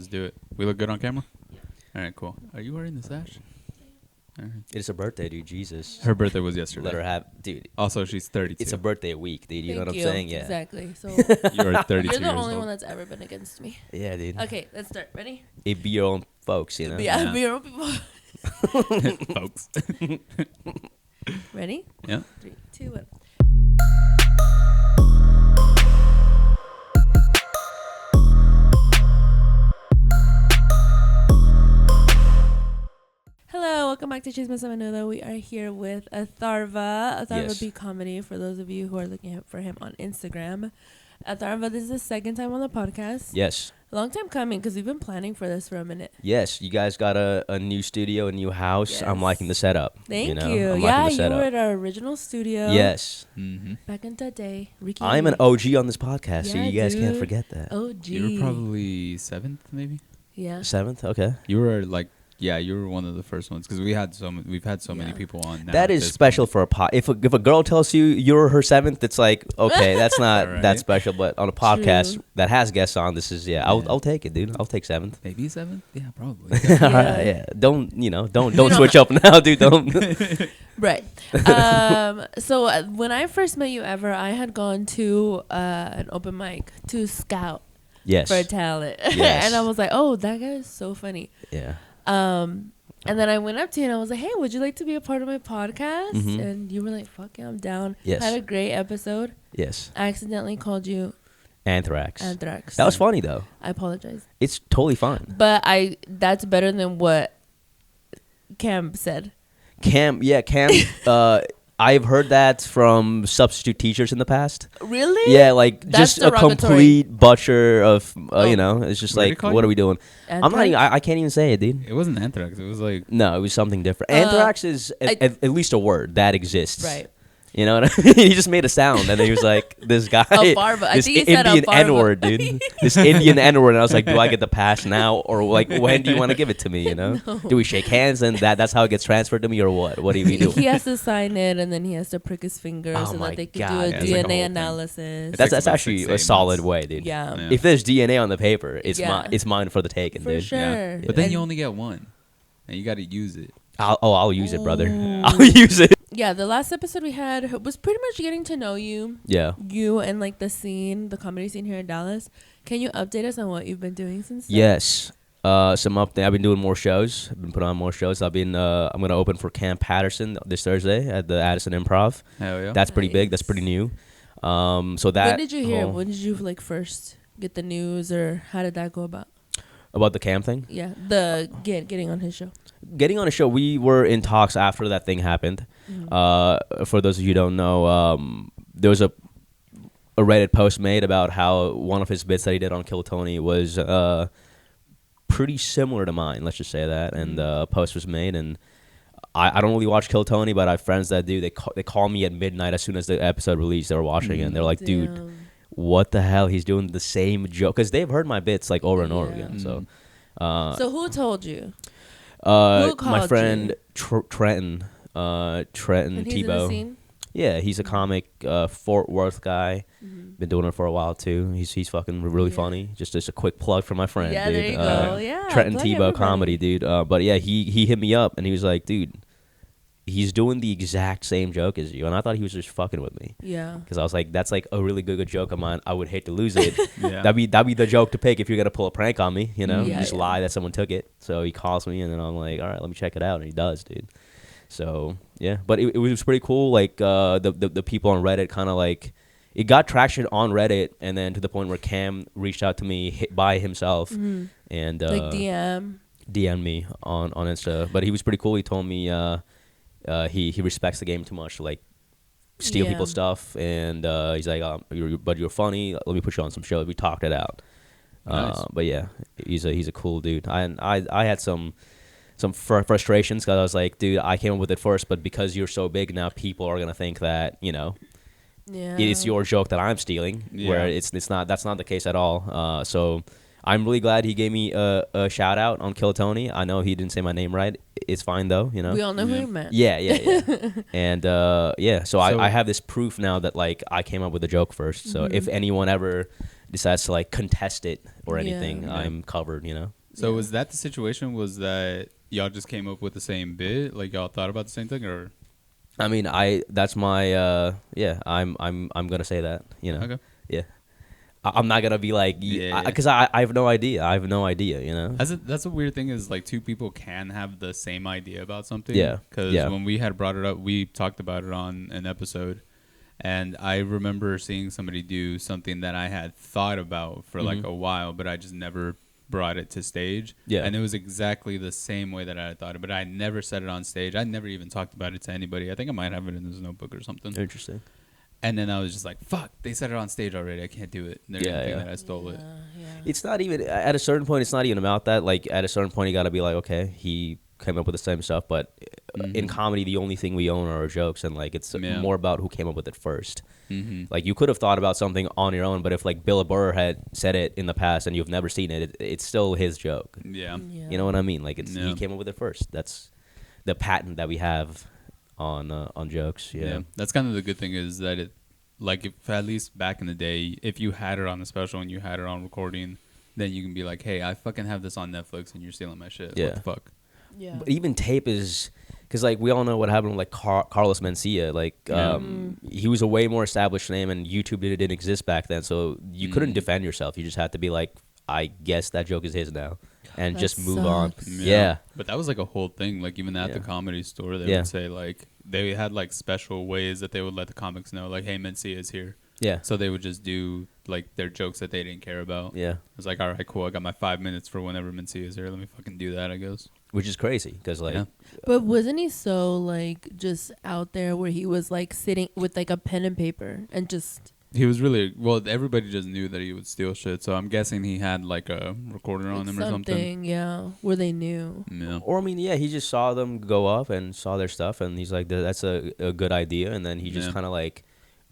Let's do it. We look good on camera? All right, cool. Are you wearing the sash? All right. It's her birthday, dude. Jesus. Her birthday was yesterday. Let her have, dude. Also, she's 32. It's a birthday week, dude. You know what I'm saying? Yeah. Exactly. So You're 32 you're the years only old. one that's ever been against me. Yeah, dude. Okay, let's start. Ready? It be your own folks, you know? Yeah, Yeah. be your own people. Folks. Ready? Yeah. 3, 2, 1. Hello, welcome back to Chismes and Menudo. We are here with Atharva. Yes. Atharva Comedy, for those of you who are looking for him on Instagram. Atharva, this is the second time on the podcast. Yes. A long time coming because we've been planning for this for a minute. Yes. You guys got a new studio, a new house. Yes. I'm liking the setup. Thank you. Know? you. I'm Yeah, liking the you were setup. at our original studio. Yes. Mm-hmm. Back in the day. Ricky. I'm an OG on this podcast, so Yeah, you guys can't dude. forget that. OG. You were probably 7th, maybe? Yeah. 7th? Okay. You were like, yeah, you were one of the first ones because we've had so many Yeah. people on now. That at is this special point. for a pod. If a girl tells you you're her 7th, it's like, okay, that's not Right. that special. But on a podcast True. that has guests on, this is, Yeah. I'll take it, dude. I'll take 7th. Maybe 7th? Yeah, probably. All right, yeah. Don't switch up now, dude. Don't. Right. So when I first met you I had gone to an open mic to scout Yes. for talent. Yes. And I was like, oh, that guy is so funny. Yeah. And then I went up to you and I was like, hey, would you like to be a part of my podcast? Mhm. And you were like, fuck yeah, I'm down. Yes. Had a great episode. Yes. I accidentally called you Anthrax. Anthrax. That was funny though. I apologize. It's totally fine. But that's better than what Kam said. Kam. I've heard that from substitute teachers in the past. Really? Yeah, like That's just a derogatory. complete butcher of, you know, it's just What did he like, call what you? are we doing? I'm not even, I can't even say it, dude. It wasn't Anthrax. It was like, No, it was something different. Anthrax is at least a word that exists. Right. You know what I mean? He just made a sound, and then he was like, "This guy, Atharva. I this think he said Indian Atharva. N-word, dude. This Indian N-word." And I was like, "Do I get the pass now, or like when do you want to give it to me? You know? No. Do we shake hands and that's how it gets transferred to me, or what? What do we do?" He has to sign it, and then he has to prick his finger Oh so my that they can God. do Yeah, a it's like a whole DNA thing. analysis. That's That's about actually 6 to a 8 solid months. way, dude. Yeah, Yeah. If there's DNA on the paper, it's Yeah. it's mine for the taking, for dude. sure. yeah. But then And- you only get one, and you got to use it. I'll use it, brother. Ooh. I'll use it. Yeah, the last episode we had was pretty much getting to know you, Yeah. and like the comedy scene here in Dallas. Can you update us on what you've been doing since then? Yes. Some update. I've been doing more shows. I've been putting on more shows. I'm gonna open for Kam Patterson this Thursday at the Addison Improv. Hell yeah. That's pretty big. That's Nice. pretty new. So that. When did you hear? whole- When did you like first get the news, or how did that go about? About the Kam thing? Yeah, getting on his show. Getting on a show, we were in talks after that thing happened. For those of you who don't know, there was a Reddit post made about how one of his bits that he did on Kill Tony was pretty similar to mine. Let's just say that. And a post was made, and I don't really watch Kill Tony, but I have friends that do. They call me at midnight as soon as the episode released. They were watching it, and they're like, "Dude, Damn. what the hell? He's doing the same joke," because they've heard my bits like over and over Yeah. again. So, So who told you? Who my called friend you? Trenton And he's in the Tebow. scene? Yeah, he's a comic, Fort Worth guy. Mm-hmm. Been doing it for a while too. He's fucking really Yeah. funny. Just a quick plug for my friend, Yeah, dude. there you go. Yeah, Trenton plug Tebow everybody. comedy, dude. But yeah, he hit me up and he was like, "Dude, he's doing the exact same joke as you," and I thought he was just fucking with me. Yeah. Because I was like, that's like a really good joke of mine. I would hate to lose it. Yeah. That'd be the joke to pick if you're gonna pull a prank on me, you know? Yeah, Just yeah. lie that someone took it. So he calls me, and then I'm like, all right, let me check it out, and he does, dude. So yeah, but it was pretty cool. Like the people on Reddit kind of like it got traction on Reddit, and then to the point where Kam reached out to me by himself and Like DM. DM'd me on Insta. But he was pretty cool. He told me he respects the game too much to like steal Yeah. people's stuff, and he's like, but you're funny. Let me put you on some shows. We talked it out. Nice. But yeah, he's a cool dude. I had some frustrations because I was like, dude, I came up with it first, but because you're so big now, people are gonna think that Yeah. it's your joke that I'm stealing. Where Yeah. it's not. That's not the case at all. So I'm really glad he gave me a shout out on Kill Tony. I know he didn't say my name right. It's fine though, you know. We all know who Yeah. you meant. Yeah. And So So- I have this proof now that like I came up with the joke first. So if anyone ever decides to like contest it or anything, Yeah. I'm covered, you know. So Yeah. was that the situation? Was that y'all just came up with the same bit? Like y'all thought about the same thing, or I mean, that's my I'm gonna say that, you know. okay? Yeah. I'm not gonna be like, Yeah. because I have no idea. I have no idea, you know. That's a weird thing is like two people can have the same idea about something. Yeah. Because Yeah. when we had brought it up, we talked about it on an episode, and I remember seeing somebody do something that I had thought about for like a while, but I just never brought it to stage. Yeah. And it was exactly the same way that I had thought it, but I never said it on stage. I never even talked about it to anybody. I think I might have it in this notebook or something. Interesting. And then I was just like, fuck, they said it on stage already. I can't do it. And they're going to think that I stole it. Yeah. It's not even at a certain point. It's not even about that. Like at a certain point, you got to be like, okay, he came up with the same stuff. But in comedy, the only thing we own are our jokes, and like it's more about who came up with it first. Like you could have thought about something on your own, but if like Bill Burr had said it in the past and you've never seen it, it's still his joke. Yeah. You know what I mean? Like he came up with it first. That's the patent that we have on jokes. Yeah. That's kind of the good thing is that it, like if at least back in the day, if you had it on the special and you had it on recording, then you can be like, hey, I fucking have this on Netflix and you're stealing my shit. Yeah. What the fuck? Yeah. But even tape is, because like we all know what happened with like Carlos Mencia. Like he was a way more established name, and YouTube didn't exist back then, so you couldn't defend yourself. You just had to be like, I guess that joke is his now, and That just move on. sucks. Yeah. But that was like a whole thing. Like even at the Comedy Store, they would say like they had like special ways that they would let the comics know, like, hey, Mencia is here. Yeah. So they would just do like their jokes that they didn't care about. Yeah. It's like, all right, cool. I got my 5 minutes for whenever Mencia is here. Let me fucking do that, I guess. Which is crazy because like But wasn't he so like just out there where he was like sitting with like a pen and paper and just He was really, well, everybody just knew that he would steal shit. So I'm guessing he had like a recorder on him or something. Yeah, where they knew. Yeah. Or I mean, yeah, he just saw them go up and saw their stuff, and he's like, "That's a good idea," and then he just kind of like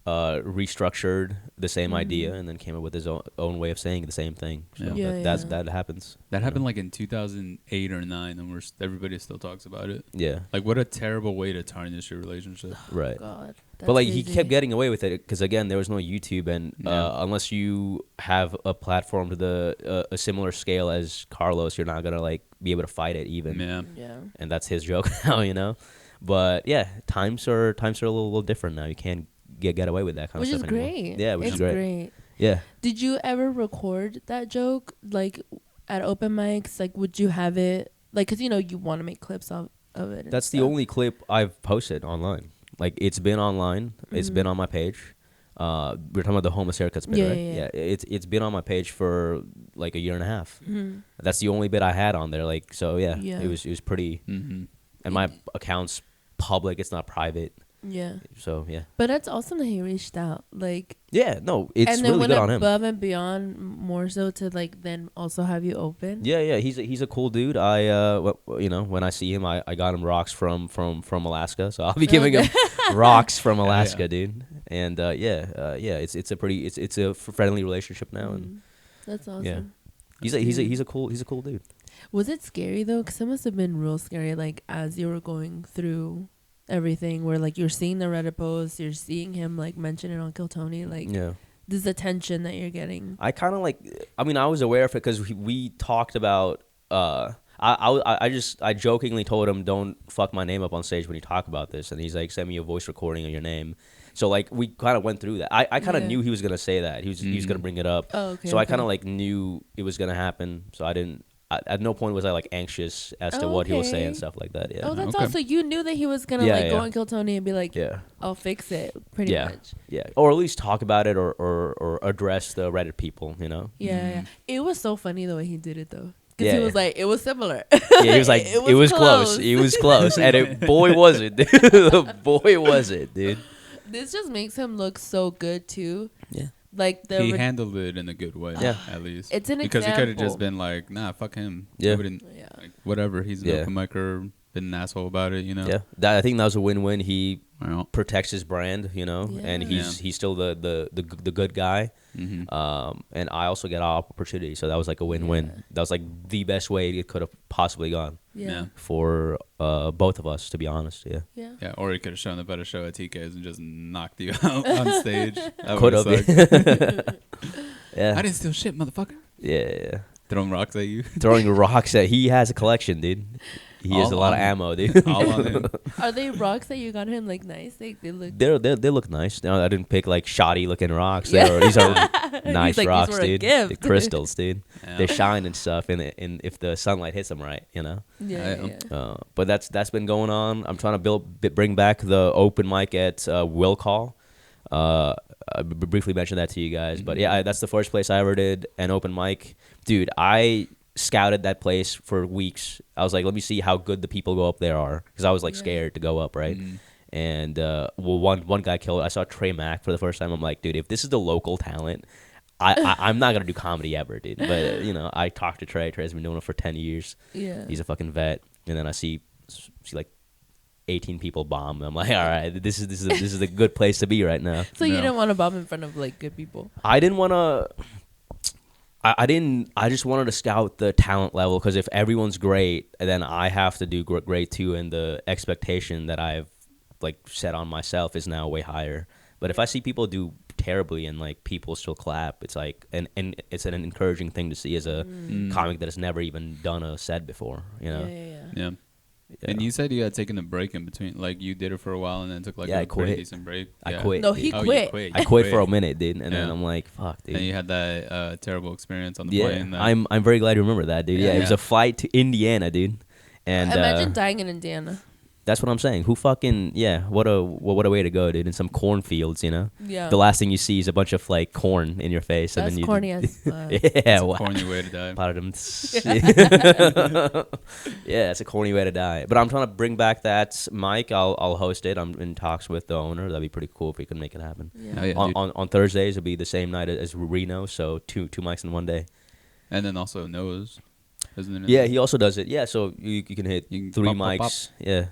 restructured the same idea, and then came up with his own way of saying the same thing. So that happens. That happened like in 2008 or 9, and everybody still talks about it. Yeah. Like, what a terrible way to tarnish your relationship. Right. God, but like he crazy. kept getting away with it because again, there was no YouTube, and unless you have a platform to a similar scale as Carlos, you're not gonna like be able to fight it even. Yeah. And that's his joke now, you know. But yeah, times are a little different now. You can't get away with that kind Which of is stuff anymore. great. Yeah, which it's is great. Yeah. Did you ever record that joke like at open mics? Like, would you have it like because you know you want to make clips of it? That's the only clip I've posted online. Like it's been online. It's been on my page. We're talking about the homeless haircuts bit, right? Yeah. It's been on my page for like a year and a half. That's the only bit I had on there. Like so, yeah. It was pretty. And my account's public. It's not private. Yeah. So yeah. But that's awesome that he reached out. Like. Yeah. No, it's and then really good on him. above and beyond, more so to like then also have you open. Yeah. He's a cool dude. When I see him, I got him rocks from Alaska, so I'll be giving him rocks from Alaska, dude. And it's a friendly relationship now, and that's awesome. yeah, he's a cool dude. Was it scary though? Because it must have been real scary. Like as you were going through everything, where like you're seeing the Reddit posts, you're seeing him like mention it on Kill Tony, like this attention that you're getting. I kind of I was aware of it because we talked about. I jokingly told him, don't fuck my name up on stage when you talk about this, and he's like, send me a voice recording of your name. So like we kind of went through that. I kind of knew he was gonna say that. He was gonna bring it up. Oh, okay. So I kind of like knew it was gonna happen. So I didn't. At no point was I like anxious as to what he was saying and stuff like that. Yeah. Oh, that's also you knew that he was gonna go on Kill Tony and be like, I'll fix it, pretty much. Yeah, or at least talk about it or address the Reddit people. You know. Yeah. It was so funny the way he did it though. Because he was like, it was similar. Yeah, he was like, it was close. It was close. And boy, was it, dude. Boy, was it, dude. This just makes him look so good, too. Yeah. Like he handled it in a good way, at least. It's an because example. he could have just been like, nah, fuck him. Yeah. Like, whatever. He's an open micer, been an asshole about it, you know? Yeah. I think that was a win-win. He protects his brand, you know, and he's still the good guy. And I also get our opportunity, so that was like a win-win. That was like the best way it could have possibly gone for both of us, to be honest. Yeah, or he could have shown up at a show at TK's and just knocked you out on stage. Could have. Yeah. I didn't steal shit, motherfucker. Yeah. Throwing rocks at you. Throwing rocks at. He has a collection, dude. He has a lot of ammo, dude. All on him. Are they rocks that you got him like nice? Like they look. They look nice. No, I didn't pick like shoddy looking rocks. These are nice like, rocks, dude. Gift. The crystals, dude. Yeah. They shine and stuff, and if the sunlight hits them right, you know. Yeah. But that's been going on. I'm trying to bring back the open mic at Will Call. I briefly mentioned that to you guys, but yeah, that's the first place I ever did an open mic, dude. I scouted that place for weeks. I was like, let me see how good the people go up there are, because I was like scared to go up, right? And one guy killed. I saw Trey Mack for the first time. I'm like, dude, if this is the local talent, I'm not gonna do comedy ever, dude. But you know, I talked to Trey. Trey's been doing it for 10 years. Yeah, he's a fucking vet. And then I see like 18 people bomb. I'm like, all right, this is a good place to be right now. So you didn't want to bomb in front of like good people? I didn't want to. I just wanted to scout the talent level, because if everyone's great, then I have to do great too, and the expectation that I've like set on myself is now way higher. But if I see people do terribly and like people still clap, it's like and it's an encouraging thing to see as a comic that has never even done a set before, you know. Yeah. And you said you had taken a break in between, like you did it for a while and then took like a pretty decent break. I quit. No, he quit. I quit for a minute, dude, and then I'm like, fuck, dude. And you had that terrible experience on the plane. I'm very glad you remember that, dude. Yeah, it was a flight to Indiana, dude. And imagine dying in Indiana. That's what I'm saying. Who fucking what a way to go, dude. In some cornfields, you know. Yeah. The last thing you see is a bunch of like corn in your face, That's and then you. Corny as fuck. Yeah, wow. Corny way to die. Yeah, it's a corny way to die. But I'm trying to bring back that mic. I'll host it. I'm in talks with the owner. That'd be pretty cool if we could make it happen. Yeah. On Thursdays, it'll be the same night as Reno, so two mics in one day. And then also Noah's. Isn't it? Yeah, he also does it. Yeah, so you can hit 3 mics. Pop. Yeah.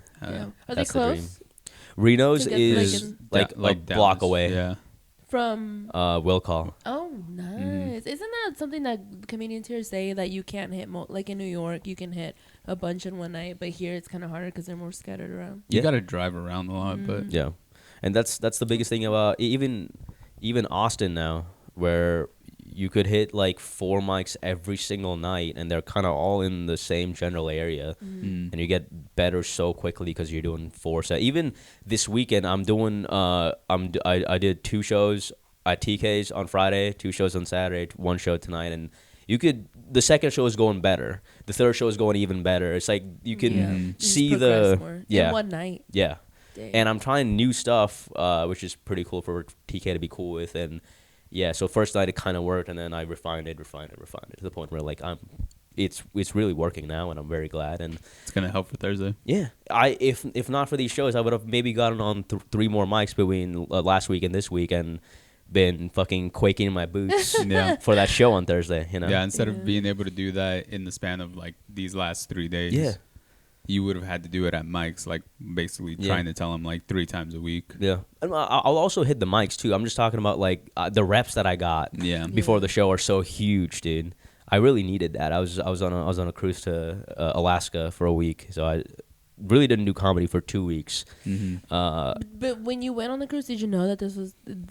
Are they close? Reno's is like a block away. Yeah. From Will Call. Oh, nice. Isn't that something that comedians here say, that you can't hit like in New York you can hit a bunch in one night, but here it's kind of harder because they're more scattered around? You got to drive around a lot, but yeah. And that's the biggest thing about even Austin now, where you could hit like 4 mics every single night, and they're kind of all in the same general area, and you get better so quickly because you're doing 4 sets. Even this weekend, I'm doing I did 2 shows at TK's on Friday, 2 shows on Saturday, 1 show tonight, and the second show is going better, the third show is going even better. It's like you can see in one night. Yeah. Dang. And I'm trying new stuff, which is pretty cool for TK to be cool with. And yeah, so first night it kind of worked, and then I refined it to the point where like it's really working now, and I'm very glad. And it's gonna help for Thursday. Yeah, if not for these shows, I would have maybe gotten on 3 more mics between last week and this week, and been fucking quaking in my boots for that show on Thursday. You know. Yeah, instead of being able to do that in the span of like these last 3 days. Yeah. You would have had to do it at mics, like basically trying to tell them like 3 times a week. Yeah, and I'll also hit the mics too. I'm just talking about like the reps that I got before the show are so huge, dude. I really needed that. I was on a cruise to Alaska for a week, so I really didn't do comedy for 2 weeks. But when you went on the cruise, did you know that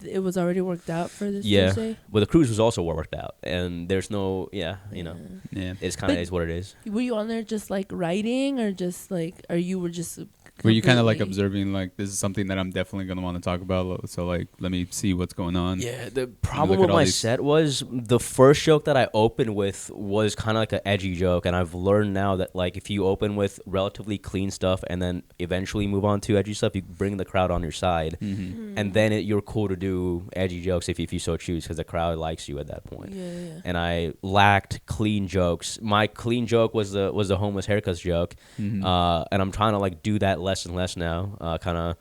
it was already worked out for this Tuesday? Well, the cruise was also worked out, and there's no it's kind of is what it is. Were you on there just like writing, or just like, or you were just were you kind of like observing, like, this is something that I'm definitely going to want to talk about, so like let me see what's going on? Yeah, the problem with my set was the first joke that I opened with was kind of like an edgy joke, and I've learned now that like if you open with relatively clean stuff and then eventually move on to edgy stuff, you bring the crowd on your side, and then you're cool to do edgy jokes if you so choose, because the crowd likes you at that point. And I lacked clean jokes. My clean joke was the homeless haircuts joke, and I'm trying to like do that less and less now, kind of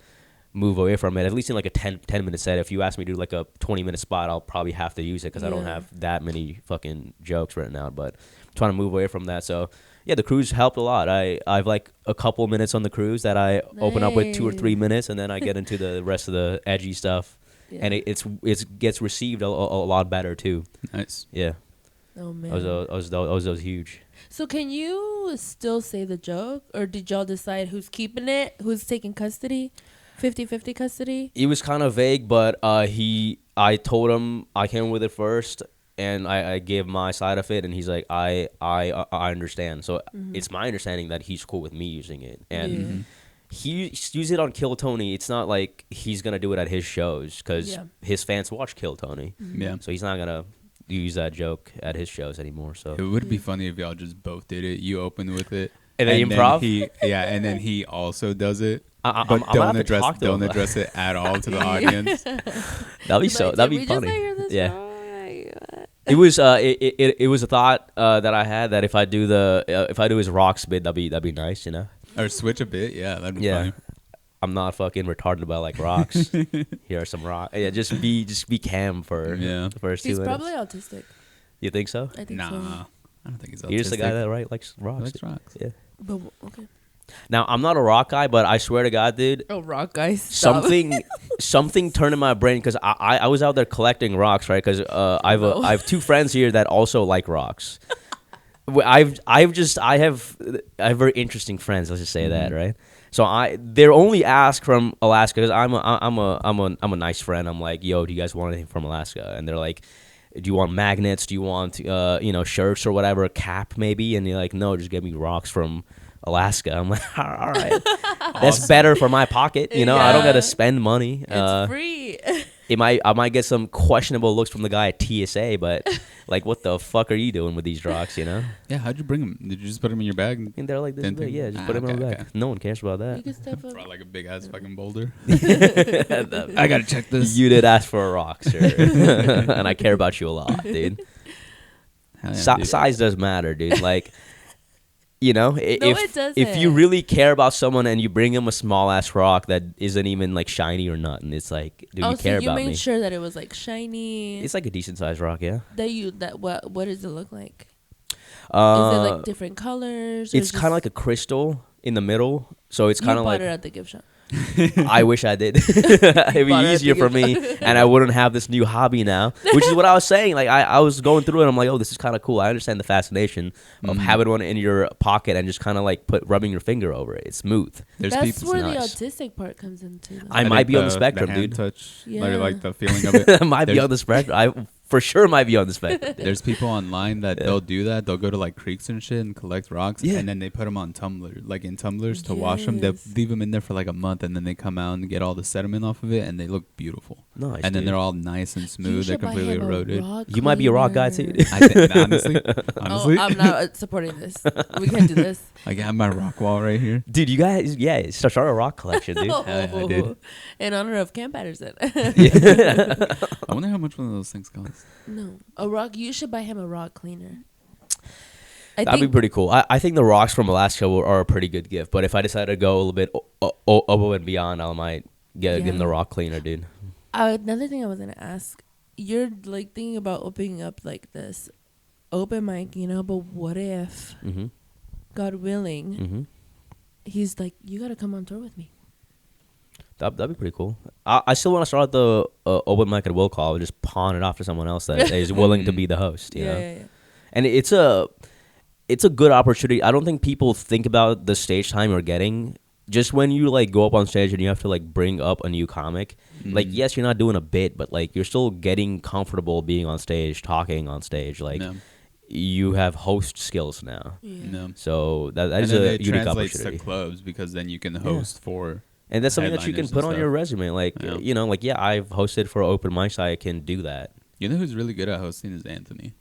move away from it, at least in like a 10-minute set. If you ask me to do like a 20-minute spot, I'll probably have to use it because I don't have that many fucking jokes written out, but I'm trying to move away from that. So yeah, the cruise helped a lot. I've like a couple minutes on the cruise that I open up with 2 or 3 minutes, and then I get into the rest of the edgy stuff, and it gets received a lot better too. Nice. Yeah. Oh man, that was huge. So can you still say the joke, or did y'all decide who's keeping it, who's taking custody, 50-50 custody? It was kind of vague, but I told him I came with it first, and I gave my side of it, and he's like, I understand. So it's my understanding that he's cool with me using it, and he used it on Kill Tony. It's not like he's gonna do it at his shows because his fans watch Kill Tony. Yeah. So he's not gonna use that joke at his shows anymore. So it would be funny if y'all just both did it. You opened with it, and then improv. And then he also does it. I'm don't address it at all to the audience. That'd be funny. Yeah. It was it was a thought that I had that if I do his rocks bit, that'd be nice, you know. Or switch a bit, yeah, that'd be funny. I'm not fucking retarded about like rocks. Here are some rocks. Yeah, just be Kam for the first 2 minutes. He's probably autistic. You think so? I think so. I don't think he's autistic. You're just the guy that likes rocks. Yeah. But okay. Now I'm not a rock guy, but I swear to God, dude. Oh, rock guy. Something turned in my brain because I was out there collecting rocks, right? Because I have 2 friends here that also like rocks. I have very interesting friends. Let's just say that, right? So they're only asked from Alaska because I'm a nice friend. I'm like, yo, do you guys want anything from Alaska? And they're like, do you want magnets? Do you want shirts or whatever, a cap maybe? And you're like, no, just give me rocks from Alaska. I'm like, all right, that's better for my pocket. You know, I don't gotta spend money. It's free. I might get some questionable looks from the guy at TSA, but like, what the fuck are you doing with these rocks? You know? Yeah. How'd you bring them? Did you just put them in your bag? And they're like this big. Yeah, just put them in my bag. Okay. No one cares about that. You can step up. Brought like a big ass fucking boulder. I gotta check this. You did ask for a rock, sir, and I care about you a lot, dude. Size does matter, dude. Like. You know, if you really care about someone and you bring them a small ass rock that isn't even like shiny or nothing, it's like, do you care about me? You made sure that it was like shiny. It's like a decent sized rock, yeah. What does it look like? Is it like different colors? It's kind of like a crystal in the middle, so it's kind of like. You bought it at the gift shop. I wish I did. It'd be easier for me, and I wouldn't have this new hobby now. Which is what I was saying. Like I was going through it, and I'm like, oh, this is kind of cool. I understand the fascination of having one in your pocket and just kind of like rubbing your finger over it. It's smooth. That's where the autistic part comes into. I might be on the spectrum, dude. Touch, like the feeling of it. Might be on the spectrum. I for sure might be on the spectrum. There's people online that they'll do that. They'll go to like creeks and shit and collect rocks, and then they put them on tumblers, like in tumblers to wash them. They'll leave them in there for like a month, and then they come out and get all the sediment off of it, and they look beautiful. Nice, and then they're all nice and smooth. They're completely eroded. You might be a rock guy too. I think, honestly, I'm not supporting this. We can't do this. I have my rock wall right here, dude. You guys, start a rock collection, dude. I did. In honor of Kam Patterson. I wonder how much one of those things costs. No, a rock. You should buy him a rock cleaner. That'd be pretty cool. I think the rocks from Alaska are a pretty good gift. But if I decide to go a little bit above and beyond, I might give him the rock cleaner, dude. Another thing I was gonna ask, you're like thinking about opening up like this open mic, you know? But what if, God willing, he's like, you gotta come on tour with me. That'd be pretty cool. I still want to start the open mic at Will Call and just pawn it off to someone else that is willing to be the host. You know? Yeah. And it's a good opportunity. I don't think people think about the stage time you're getting. Just when you like go up on stage and you have to like bring up a new comic, like yes, you're not doing a bit, but like you're still getting comfortable being on stage, talking on stage. Like you have host skills now. Yeah. So that is a unique opportunity. It translates to clubs because then you can host for. And that's something that you can put on your resume. Like, you know, like, I've hosted for open mics. I can do that. You know who's really good at hosting is Anthony.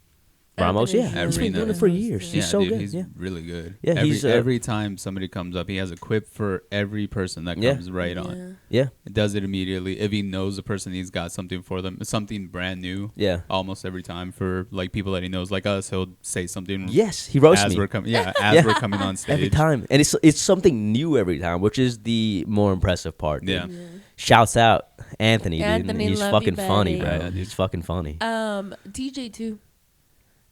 Ramos, He's been doing it for years. He's so good. He's really good. Yeah, every time somebody comes up, he has a quip for every person that comes on. Yeah. It does it immediately. If he knows the person, he's got something for them. Something brand new. Yeah. Almost every time for like people that he knows, like us, he'll say something. Yes, he roasts me. We're we're coming on stage. Every time. And it's something new every time, which is the more impressive part. Yeah. Shouts out Anthony, dude. He's fucking funny, bro. Yeah, he's fucking funny. TJ too.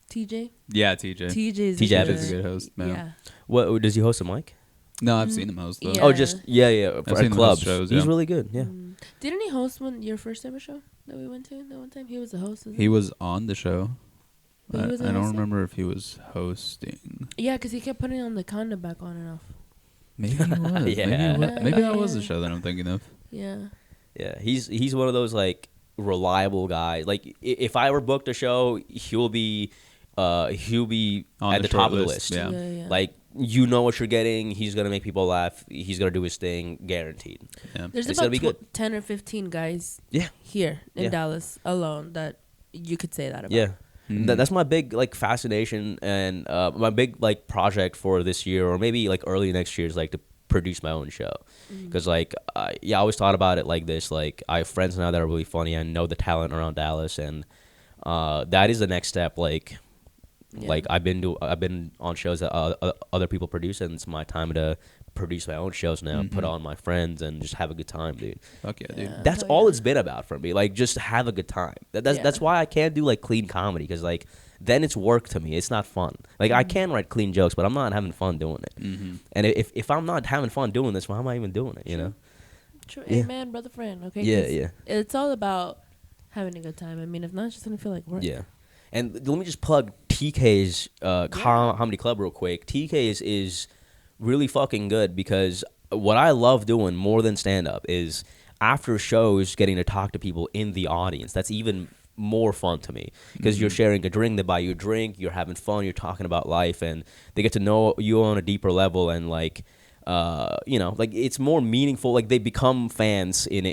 TJ? Yeah, TJ. TJ's a good host, man. Yeah. What does he host a mic? No, I've seen him host though. Yeah. Oh, just for clubs. Shows, He's really good. Yeah. Didn't he host your first ever show that we went to that one time? He was the host. He was on the show. I don't hosting? remember if he was hosting. Yeah, because he kept putting on the condom back on and off. Maybe he was. Yeah. Maybe that was the show that I'm thinking of. Yeah. Yeah, he's one of those like reliable guy. Like if I were booked a show, he'll be at the top of the list. Yeah. Like you know what you're getting. He's gonna make people laugh. He's gonna do his thing, guaranteed. Yeah. There's about 10 or 15 guys. Here in Dallas alone that you could say that about. Yeah. Mm-hmm. That's my big like fascination and my big like project for this year or maybe like early next year is like to produce my own show because like I always thought about it like this. Like I have friends now that are really funny. I know the talent around Dallas and that is the next step. Like I've been on shows that other people produce and it's my time to produce my own shows now, put on my friends and just have a good time, dude. Fuck yeah, dude. That's all it's been about for me. Like just have a good time. That's why I can't do like clean comedy because like then it's work to me. It's not fun. Like I can write clean jokes, but I'm not having fun doing it. And if I'm not having fun doing this, why am I even doing it? You know? True. Amen, brother friend. Okay. Yeah. It's all about having a good time. I mean, if not, it's just gonna feel like work. Yeah. And let me just plug TK's comedy club real quick. TK's is really fucking good because what I love doing more than stand-up is after shows getting to talk to people in the audience. That's even more fun to me because you're sharing a drink, they buy you a drink, you're having fun, you're talking about life, and they get to know you on a deeper level and like like it's more meaningful. Like they become fans in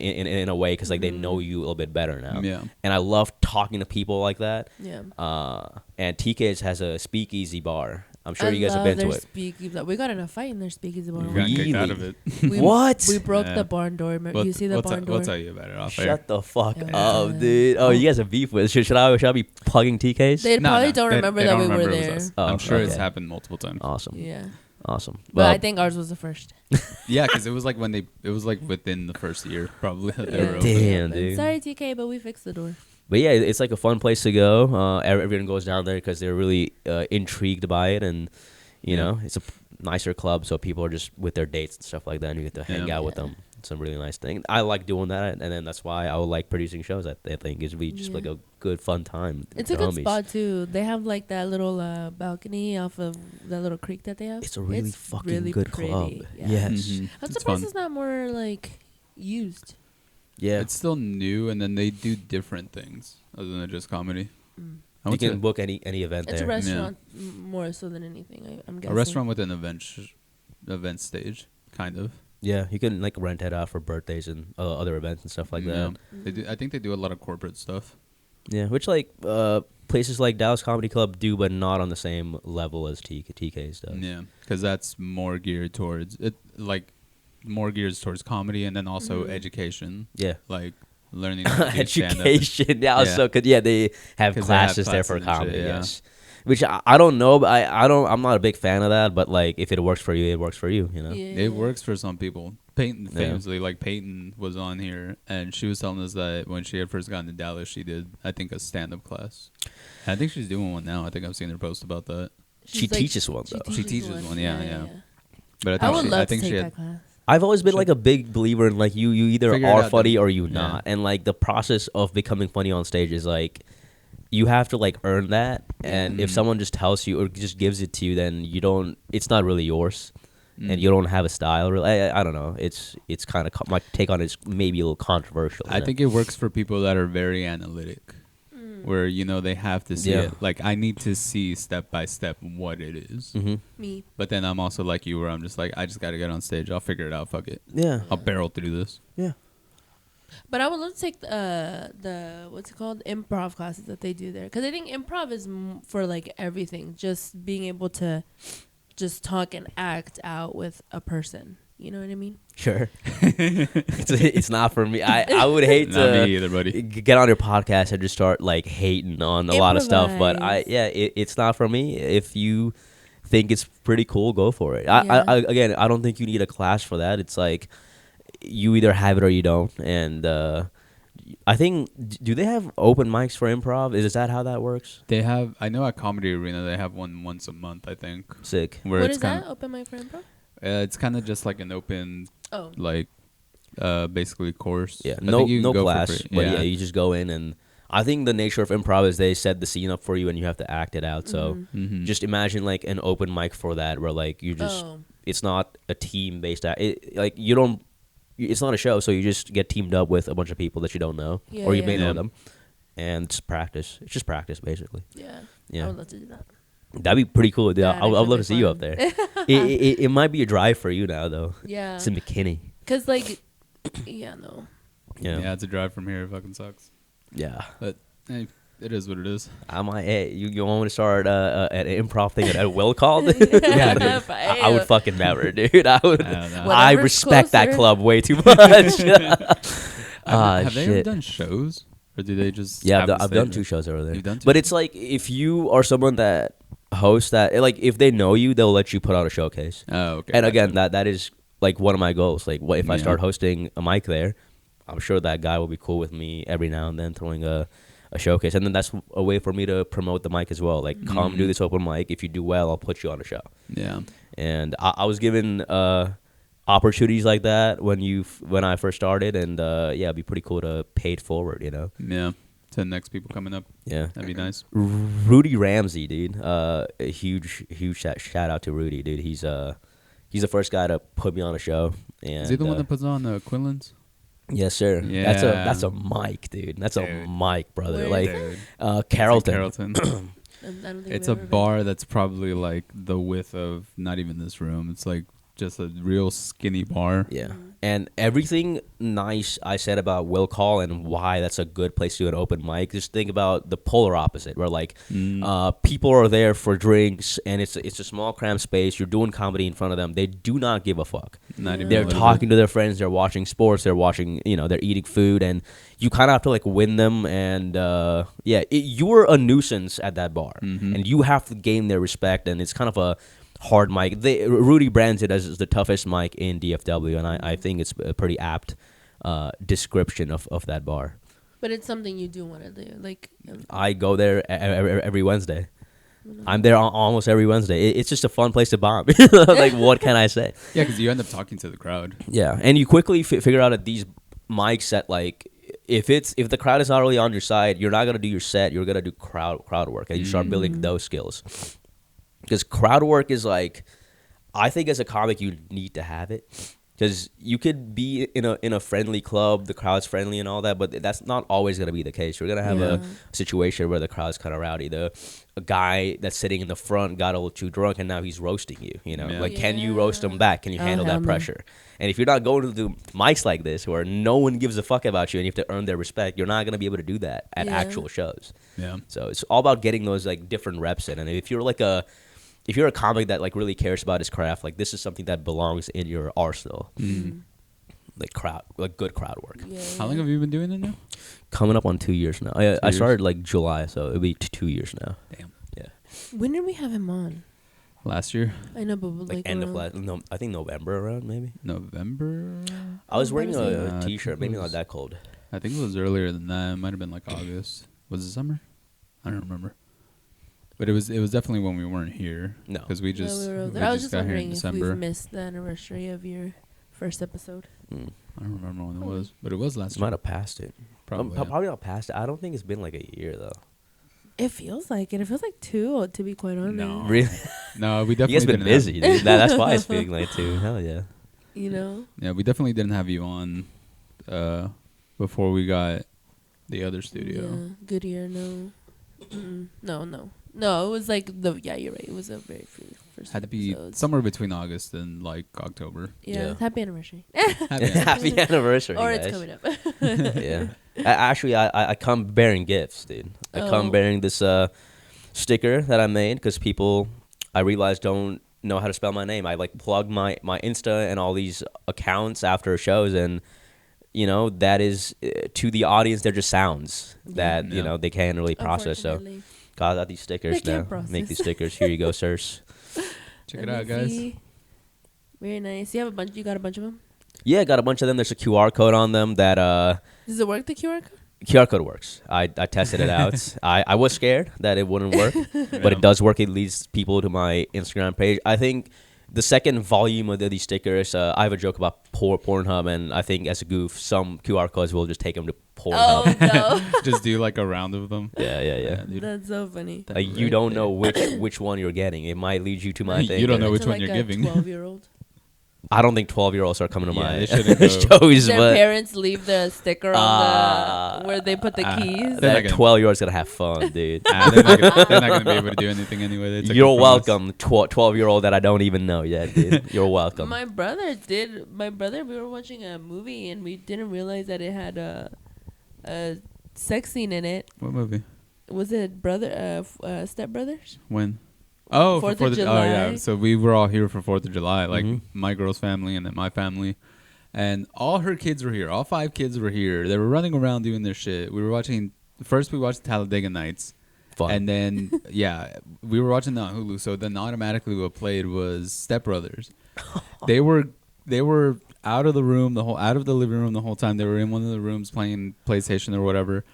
a way because like they know you a little bit better now. Yeah. And I love talking to people like that. Yeah. And TK's has a speakeasy bar. I'm sure you guys have been to it. We got in a fight in their speakeasy bar. We got kicked out of it. What? We broke the barn door. You see the barn door? We'll tell you about it off air. Shut the fuck up, dude. Oh, you guys have beef with. Should I be plugging TK's? They probably don't remember that we were there. I'm sure it's happened multiple times. Awesome. Yeah. Awesome. But I think ours was the first. Yeah, because it was like within the first year, probably. Damn, dude. Sorry, TK, but we fixed the door. But yeah, it's like a fun place to go. Everyone goes down there because they're really intrigued by it, and you know, it's a nicer club, so people are just with their dates and stuff like that, and you get to hang out with them. It's a really nice thing. I like doing that, and then that's why I would like producing shows. I think is really just like a good fun time. It's a good spot too. They have like that little balcony off of that little creek that they have. It's a really fucking good club. Yeah. Yes, I'm surprised it's not more like used. Yeah, it's still new, and then they do different things other than just comedy. You can book any event there. It's a restaurant more so than anything. I'm guessing a restaurant with an event stage, kind of. Yeah, you can like rent it out for birthdays and other events and stuff like that. They do. I think they do a lot of corporate stuff. Yeah, which like places like Dallas Comedy Club do, but not on the same level as TK's does. Yeah, because that's more geared towards it, like more geared towards comedy and then also education. Yeah, like learning education. Yeah, also they have classes there for comedy. Yes. Which I don't know, but I'm not a big fan of that. But like, if it works for you, it works for you. You know, it works for some people. Peyton famously, like Peyton was on here, and she was telling us that when she had first gotten to Dallas, she did, I think, a stand-up class. And I think she's doing one now. I think I've seen her post about that. She teaches one though. She teaches one. Yeah. But I would love to take that class. I've always been like a big believer in like you either are funny or you not, and like the process of becoming funny on stage is like. You have to like earn that, and if someone just tells you or just gives it to you, then you don't. It's not really yours, and you don't have a style. Really, I don't know. It's kind of my take on it is maybe a little controversial. I think it works for people that are very analytic, where they have to see it. Like I need to see step by step what it is. Me, but then I'm also like you, where I'm just like I just got to get on stage. I'll figure it out. Fuck it. Yeah, I'll barrel through this. Yeah. But I would love to take the what's it called, improv classes that they do there, because I think improv is for like everything, just being able to just talk and act out with a person. You know what I mean? Sure. It's not for me. I would hate to me either, buddy. Get on your podcast and just start like hating on a lot of stuff. But it's not for me. If you think it's pretty cool, go for it. Again, I don't think you need a class for that. It's like. You either have it or you don't, and I think do they have open mics for improv? Is that how that works? They have. I know at Comedy Arena they have one once a month. I think. Sick. What is that? Open mic for improv? It's kind of just like an open, basically course. Yeah, no class, but you just go in, and I think the nature of improv is they set the scene up for you, and you have to act it out. So just imagine like an open mic for that, where like you just it's not a team based act. Like you don't. it's not a show, so you just get teamed up with a bunch of people that you don't know, or you may know them, and just practice. It's just practice, basically. Yeah. I would love to do that. That'd be pretty cool. Yeah, I would love to see you up fun. there. it might be a drive for you now, though. Yeah. It's in McKinney. Cause like, no. Yeah, it's a drive from here. It fucking sucks. Yeah. But hey, it is what it is. I might. Hey, you want me to start an improv thing at Will Call? Yeah, dude. I would fucking never, dude. I would. I I respect that club way too much. Have they ever done shows, or do they just? Yeah, I've done 2 shows over there. You've done 2? But it's like if you are someone that hosts that, like if they know you, they'll let you put on a showcase. Oh, okay. And again, that is like one of my goals. Like, what if I start hosting a mic there? I'm sure that guy will be cool with me every now and then throwing a showcase, and then that's a way for me to promote the mic as well. Like, come do this open mic. If you do well, I'll put you on a show. Yeah. And I was given opportunities like that when I first started, and it'd be pretty cool to pay it forward, you know. Yeah. To the next people coming up. Yeah, that'd be nice. Rudy Ramsey, dude. A huge shout out to Rudy, dude. He's the first guy to put me on a show. And is he the one that puts on Quinlan's? Yes, sir. Yeah. That's a mic, dude. That's a mic, brother. Where? Like Carrollton. Carrollton. It's a bar that's probably like the width of not even this room. It's like just a real skinny bar. Yeah. And everything nice I said about Will Call and why that's a good place to do an open mic, just think about the polar opposite, where like people are there for drinks, and it's a small cramped space. You're doing comedy in front of them. They do not give a fuck. Not even they're talking to their friends. They're watching sports. They're watching, they're eating food, and you kind of have to like win them. And you're a nuisance at that bar, and you have to gain their respect. And it's kind of a hard mic. Rudy brands it as the toughest mic in DFW, and I think it's a pretty apt description of that bar. But it's something you do want to do. Like, I go there every Wednesday. I'm there almost every Wednesday. It's just a fun place to bomb. Like, what can I say? Yeah, because you end up talking to the crowd. Yeah, and you quickly figure out at these mics that like if the crowd is not really on your side, you're not gonna do your set. You're gonna do crowd work, and you start building those skills. Because crowd work is like, I think as a comic you need to have it. Because you could be in a friendly club, the crowd's friendly and all that, but that's not always going to be the case. You're going to have a situation where the crowd's kind of rowdy. A guy that's sitting in the front got a little too drunk, and now he's roasting you. Can you roast him back? Can you handle that pressure? And if you're not going to do mics like this, where no one gives a fuck about you and you have to earn their respect, you're not going to be able to do that at actual shows. Yeah. So it's all about getting those like different reps in. And if you're a comic that like really cares about his craft, like this is something that belongs in your arsenal. Like good crowd work. How long have you been doing it now? Coming up on 2 years now. I started like July, so it'll be 2 years now. Damn. Yeah. When did we have him on? Last year. I know, but like end of I think November around maybe. November. I was wearing a t-shirt, maybe not that cold. I think it was earlier than that. It might have been like August. Was it summer? I don't remember. But it was definitely when we weren't here. No, because we just I was just got here in wondering if December. we've missed the anniversary of your first episode. I don't remember when it was, but it was last year. Might have passed it. Probably not past it. I don't think it's been like a year though. It feels like it. It feels like 2, to be quite honest. No, really? No, we definitely. You guys been busy, dude. That's why it's feeling like 2. Hell yeah. Yeah, we definitely didn't have you on before we got the other studio. Yeah, Goodyear. No, it was like you're right. It was a very first. Had to be somewhere between August and like October. Yeah. Happy anniversary. Happy anniversary, or guys. it's coming up. Yeah. Actually, I come bearing gifts, dude. I come bearing this sticker that I made because people, I realized, don't know how to spell my name. I like plugged my Insta and all these accounts after shows, and that is to the audience, they're just sounds that they can't really process. So God, I got these stickers now. Make these stickers. Here you go, sirs. Check it out, guys. Very nice. You got a bunch of them? Yeah, I got a bunch of them. There's a QR code on them that Does it work, the QR code? QR code works. I tested it out. I was scared that it wouldn't work, but it does work. It leads people to my Instagram page. I think the second volume of these stickers, I have a joke about Pornhub, and I think as a goof, some QR codes will just take them to Pornhub. Oh, no. Just do like a round of them. Yeah. That's so funny. Like, you don't know which one you're getting. It might lead you to my thing. You don't know which one you're giving. 12-year-old. I don't think 12-year-olds are coming to my shows. Their but parents leave the sticker on the where they put the keys. That 12-year-old's gonna have fun, dude. They're not gonna be able to do anything anyway. You're welcome, 12-year-old that I don't even know yet, dude. You're welcome. My brother, we were watching a movie and we didn't realize that it had a sex scene in it. What movie? Was it Step Brothers? When? Oh, 4th of July. Oh, yeah. So we were all here for 4th of July, like my girl's family and then my family. And all her kids were here. All 5 kids were here. They were running around doing their shit. We watched Talladega Nights. Fun. And then, we were watching that on Hulu. So then automatically what played was Step Brothers. They were out of the living room the whole time. They were in one of the rooms playing PlayStation or whatever.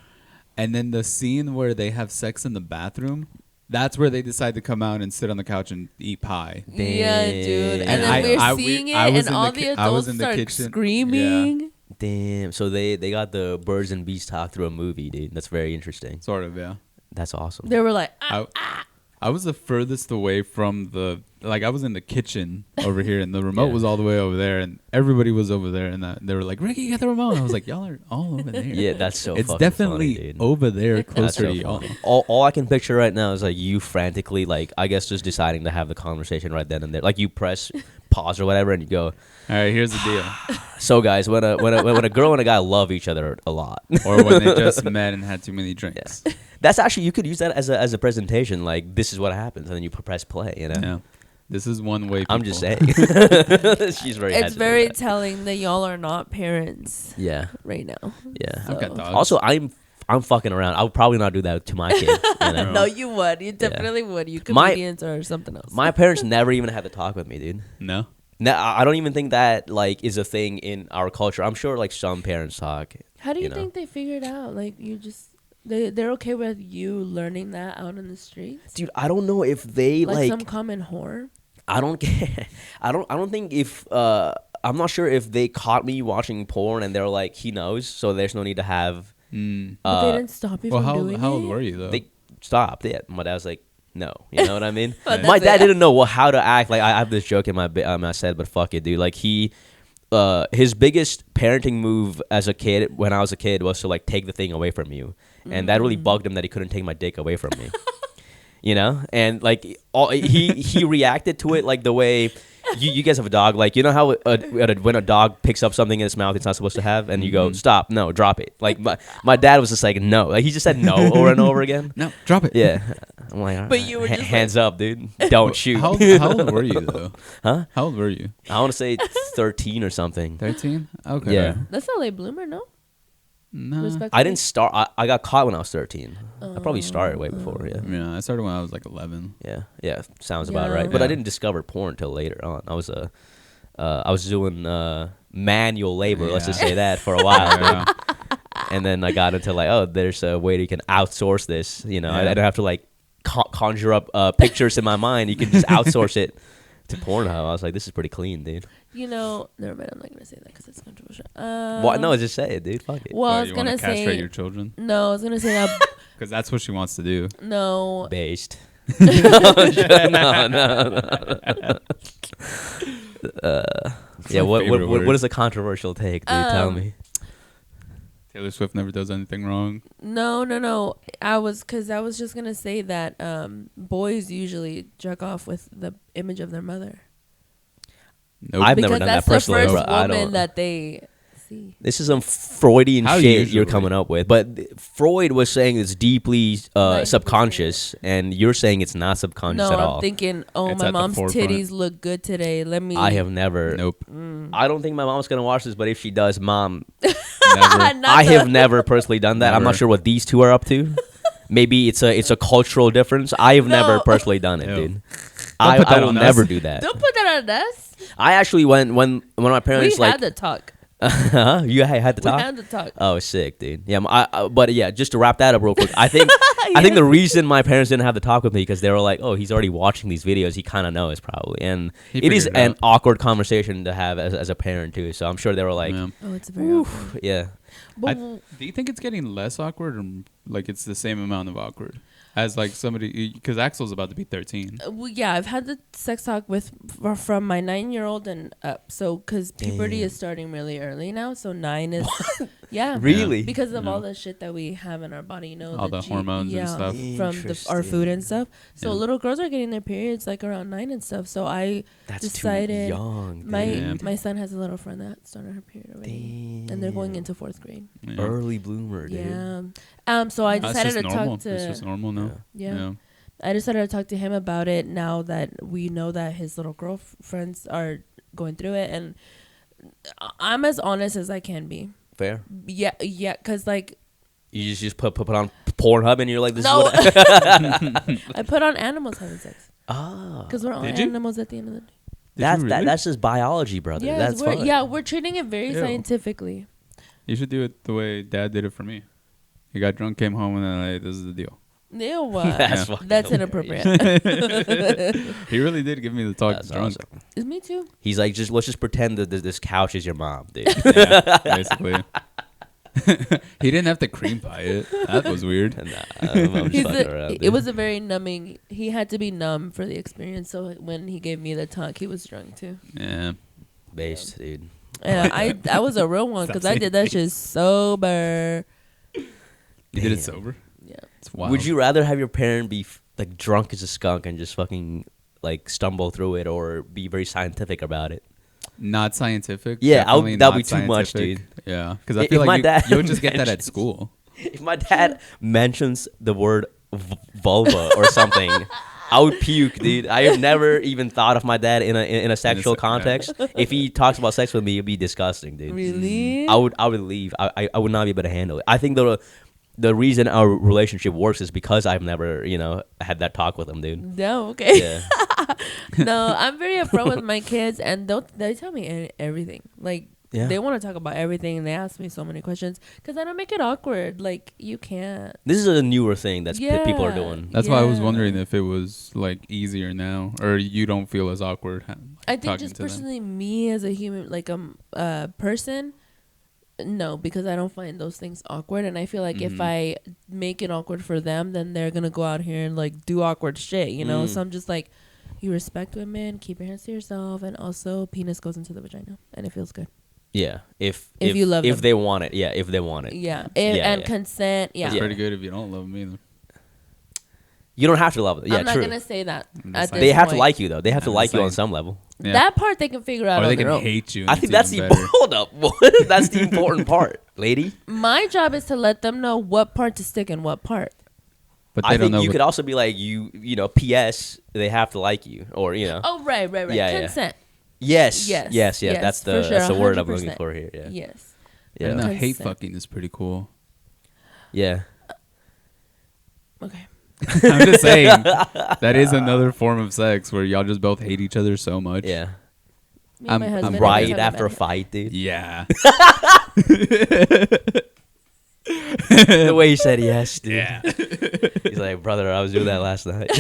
And then the scene where they have sex in the bathroom, that's where they decide to come out and sit on the couch and eat pie. Damn. Yeah, dude. And then we're seeing it, and all the adults start screaming. Yeah. Damn. So they got the birds and bees talk through a movie, dude. That's very interesting. Sort of, yeah. That's awesome. They were like, I was the furthest away from I was in the kitchen over here, and the remote was all the way over there, and everybody was over there, and they were like, Ricky, get the remote. I was like, y'all are all over there. Yeah, that's so it's fucking definitely funny, dude. Over there, closer to y'all. All I can picture right now is like you frantically, like, I guess just deciding to have the conversation right then and there. Like you press pause or whatever, and you go, all right, here's the deal. So guys, when a girl and a guy love each other a lot, or when they just met and had too many drinks. Yeah. That's actually, you could use that as a presentation. Like, this is what happens, and then you press play. You know. Yeah. This is one way. I'm just saying. She's very. It's very telling that y'all are not parents. Yeah. Right now. Yeah. So. I've got dogs. Also, I'm fucking around. I would probably not do that to my kid. You know? No, you would. You definitely would. You comedians or something else. My parents never even had to talk with me, dude. No. No, I don't even think that like is a thing in our culture. I'm sure like some parents talk. How do you think they figured out? Like you just they're okay with you learning that out in the streets? Dude, I don't know if they like some common horror. I don't get. I don't think if I'm not sure if they caught me watching porn and they're like he knows, so there's no need to have. But they didn't stop you from doing it. How old were you though? They stopped it. My dad was like, no, you know what I mean. My dad didn't know how to act. Like I have this joke in my set, but fuck it, dude. Like his biggest parenting move as a kid when I was a kid was to like take the thing away from you, and that really bugged him that he couldn't take my dick away from me. You know, and like he reacted to it like the way you guys have a dog. Like you know how when a dog picks up something in its mouth it's not supposed to have, and you go stop, no, drop it. Like my dad was just like no, like he just said no over and over again. No, drop it. Yeah, I'm like, but you were just hands up, dude. Don't shoot. How old were you though? Huh? How old were you? I want to say 13 or something. 13? Okay. Yeah. That's not late bloomer, no. No. I didn't start. I got caught when I was 13. I probably started way before. Yeah. Yeah, I started when I was like 11. Yeah. Sounds about right. But I didn't discover porn until later on. I was doing manual labor. Let's just say that for a while. And then I got into like, oh, there's a way that you can outsource this. You know, I don't have to like conjure up pictures in my mind. You can just outsource it to Pornhub. I was like, this is pretty clean, dude. You know, never mind. I'm not gonna say that because it's controversial. What? No, just say it, dude. Fuck it. Well, I was gonna say castrate your children. No, I was gonna say that because that's what she wants to do. No. Based. No. Yeah. What is a controversial take, dude? Tell me. Taylor Swift never does anything wrong. No. I was just gonna say that boys usually jerk off with the image of their mother. Nope. I've never done that personally. Because that's the first woman that they see. This is some Freudian shit you're coming up with. But Freud was saying it's deeply subconscious, and you're saying it's not subconscious at all. No, I'm thinking, my mom's titties look good today. I have never. Nope. I don't think my mom's going to watch this, but if she does, Mom, I have never personally done that. Never. I'm not sure what these two are up to. Maybe it's a cultural difference. I have never personally done it, dude. I will never do that. Don't put that on us. I actually when my parents we had to talk. You had to talk. We had to talk. Oh, sick, dude. Yeah, but yeah, just to wrap that up real quick, I think the reason my parents didn't have to talk with me because they were like, oh, he's already watching these videos. He kind of knows probably, and it is an awkward conversation to have as a parent too. So I'm sure they were like, oh, it's very awkward. Yeah. Do you think it's getting less awkward, or like it's the same amount of awkward? As like somebody, because Axel's about to be 13. Well, yeah, I've had the sex talk from my 9-year-old and up. So, because puberty is starting really early now. So 9 is, yeah, really because of all the shit that we have in our body, you know, all the hormones and stuff from our food and stuff. So little girls are getting their periods like around 9 and stuff. So I decided too young, my son has a little friend that started her period already, and they're going into 4th grade. Yeah. Early bloomer, dude. Yeah. So I decided to talk to. It's just normal now. Yeah. I decided to talk to him about it now that we know that his little girlfriends are going through it, and I'm as honest as I can be. Fair. Yeah, because like you just put on Pornhub and you're like, this is what I put on animals having sex. Because we're all animals at the end of the day. That's just biology, brother. Yeah, that's fun. Yeah, we're treating it very scientifically. You should do it the way Dad did it for me. He got drunk, came home, and then like, this is the deal. Ew, that's inappropriate. He really did give me the talk drunk. Awesome. Is me too. He's like, let's just pretend that this couch is your mom, dude. Yeah, basically. He didn't have to cream pie it. That was weird. It was a very numbing. He had to be numb for the experience. So when he gave me the talk, he was drunk too. Yeah, based, dude. Yeah, I was a real one because I did that shit sober. You did it sober? Yeah. It's wild. Would you rather have your parent be like drunk as a skunk and just fucking like stumble through it, or be very scientific about it? Not scientific. Yeah, that'd be too much, dude. Yeah, because I feel like you would just get that at school. If my dad mentions the word vulva or something, I would puke, dude. I have never even thought of my dad in a sexual context. If he talks about sex with me, it'd be disgusting, dude. Really? I would leave. I would not be able to handle it. I think the reason our relationship works is because I've never, had that talk with him, dude. No, okay. Yeah. No, I'm very upfront with my kids, and they tell me everything. Like, they want to talk about everything, and they ask me so many questions because I don't make it awkward. Like, you can't. This is a newer thing that people are doing. That's why I was wondering if it was like easier now, or you don't feel as awkward. I think just personally, me as a human, like a person. No, because I don't find those things awkward, and I feel like if I make it awkward for them, then they're gonna go out here and like do awkward shit, So I'm just like, you respect women, keep your hands to yourself, and also penis goes into the vagina, and it feels good. Yeah, if you love them. if they want it, if they want it, and consent, It's pretty good if you don't love them either. You don't have to love them. Yeah, I'm not true. gonna say that. They have to like you though. They have to like you on some level. Yeah. That part they can figure out. Or on they their can own. hate you. I think that's the hold up. That's the important part, lady. My job is to let them know what part to stick in what part. But I think you could also be like P.S. They have to like you, or Oh right. Yeah, consent. Yes. That's the sure, that's the word 100%. I'm looking for here. Yeah. Yes. Yeah. And hate fucking is pretty cool. Yeah. Okay. I'm just saying that is another form of sex where y'all just both hate each other so much. Yeah. I'm right after a fight, dude. Yeah. The way he said yes, dude. Yeah. He's like, brother, I was doing that last night.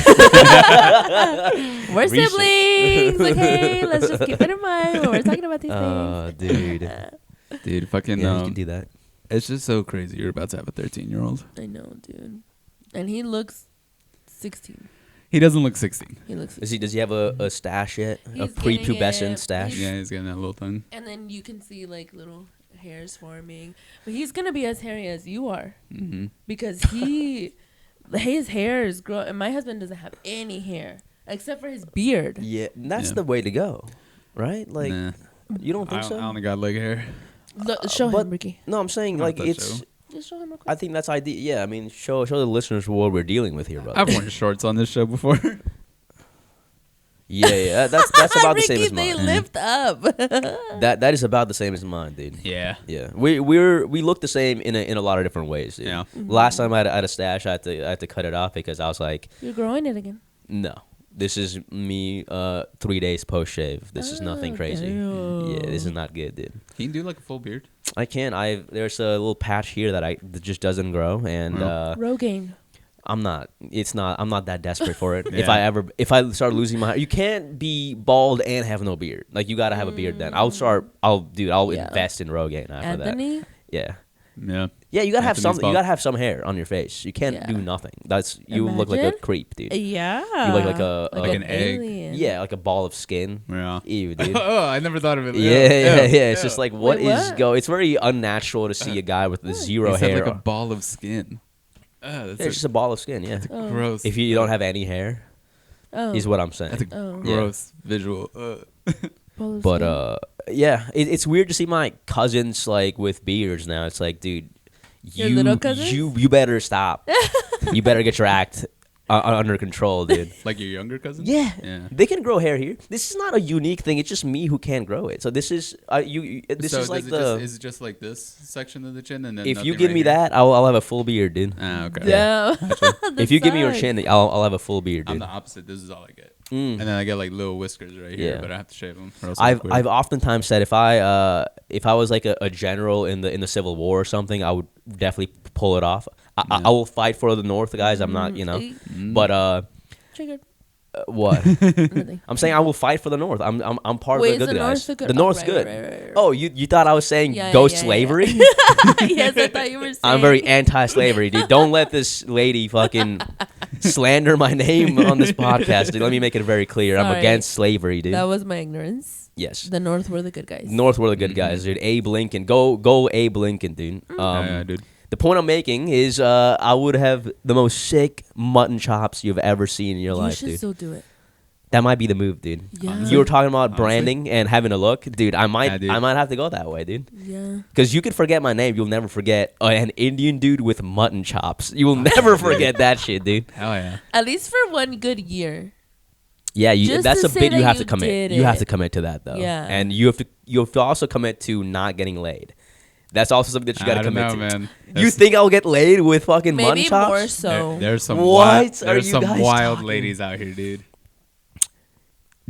We're siblings. Like, hey, let's just keep it in mind when we're talking about these things. Oh, dude. Dude, fucking you can do that. It's just so crazy. You're about to have a 13-year-old. I know, dude. And he looks 16. He doesn't look 16. He looks 16. Does he have a stash yet? He's a prepubescent stash? Yeah, he's getting that little thing. And then you can see like little hairs forming. But he's going to be as hairy as you are. Mm-hmm. Because his hair is growing. And my husband doesn't have any hair except for his beard. Yeah, that's the way to go. Right? Like, you don't think so? I only got leg hair. Look, show him, Ricky. No, I'm saying like it's... Just show him real quick. I think that's ideal. Yeah, I mean, show the listeners what we're dealing with here, brother. I've worn shorts on this show before. Yeah, that's about the same as mine. Ricky, they lift up. That is about the same as mine, dude. Yeah. We look the same in a lot of different ways, dude. Yeah. Mm-hmm. Last time I had a stash, I had to cut it off because I was like, you're growing it again. No. This is me 3 days post shave. This is nothing crazy. Damn. Yeah, this is not good, dude. Can you do like a full beard? I can. There's a little patch here that just doesn't grow, and Rogaine. I'm not that desperate for it. Yeah. If I start losing my hair, you can't be bald and have no beard. Like, you gotta have a beard then. I'll invest in Rogaine after Anthony? that. Yeah. Yeah, you gotta have some. Anthony's You bald. gotta have some hair on your face. You can't do nothing. You look like a Imagine. creep, dude. Yeah. You look like a Like an egg. alien. yeah, like a ball of skin. Yeah. Ew, dude. Oh, I never thought of it. Yeah. It's just like Wait, what? It's very unnatural to see a guy with the zero He said hair. like a ball of skin. It's just a ball of skin. Yeah. Oh. Gross. If you don't have any hair, Oh. is what I'm saying. That's a Oh. gross visual. Ball of But skin. yeah, it's weird to see my cousins like with beards now. It's like, dude, Your little cousins? you better stop. You better get your act under control, dude. Like your younger cousin? Yeah. Yeah. They can grow hair here. This is not a unique thing. It's just me who can't grow it. So this is This So is like is it just like this section of the chin and then if you nothing give right me here? that, I'll have a full beard, dude. Ah, okay. Yeah. If you give me your chin, I'll have a full beard, I'm dude. the opposite. This is all I get. Mm. And then I get like little whiskers right here, Yeah. but I have to shave them. Or else I look weird. I've oftentimes said if I was like a general in the Civil War or something, I would definitely pull it off. I will fight for the North, guys. I'm not, but Triggered. what? Nothing. I'm saying I will fight for the North. I'm part Wait, of the is good the guys. North the good? The North's right, good. right. Oh, you thought I was saying Yeah, ghost yeah, yeah. slavery? Yes, I thought you were saying. I'm very anti-slavery, dude. Don't let this lady fucking slander my name on this podcast, dude. Let me make it very clear. I'm Sorry. against slavery, dude. That was my ignorance. Yes. The North were the good guys. North were the good guys, dude. Abe Lincoln. Go Abe Lincoln, dude. yeah, dude. The point I'm making is I would have the most sick mutton chops you've ever seen in your You life, should dude. still do it. That might be the move, dude. Yeah. You were talking about Honestly. branding and having a look, dude. I might dude. have to go that way, dude. Yeah. Because you can forget my name, you'll never forget an Indian dude with mutton chops. You will never forget that shit, dude. Hell yeah. At least for one good year. Yeah, Just that's to a say bit you that have you to commit. did You have it. to commit to that though. Yeah. And you have to also commit to not getting laid. That's also something that you got to I don't commit know, to. man. You think I'll get laid with fucking mutton Maybe chops? more so. There's some What wild, are there's you some guys wild talking? ladies out here, dude.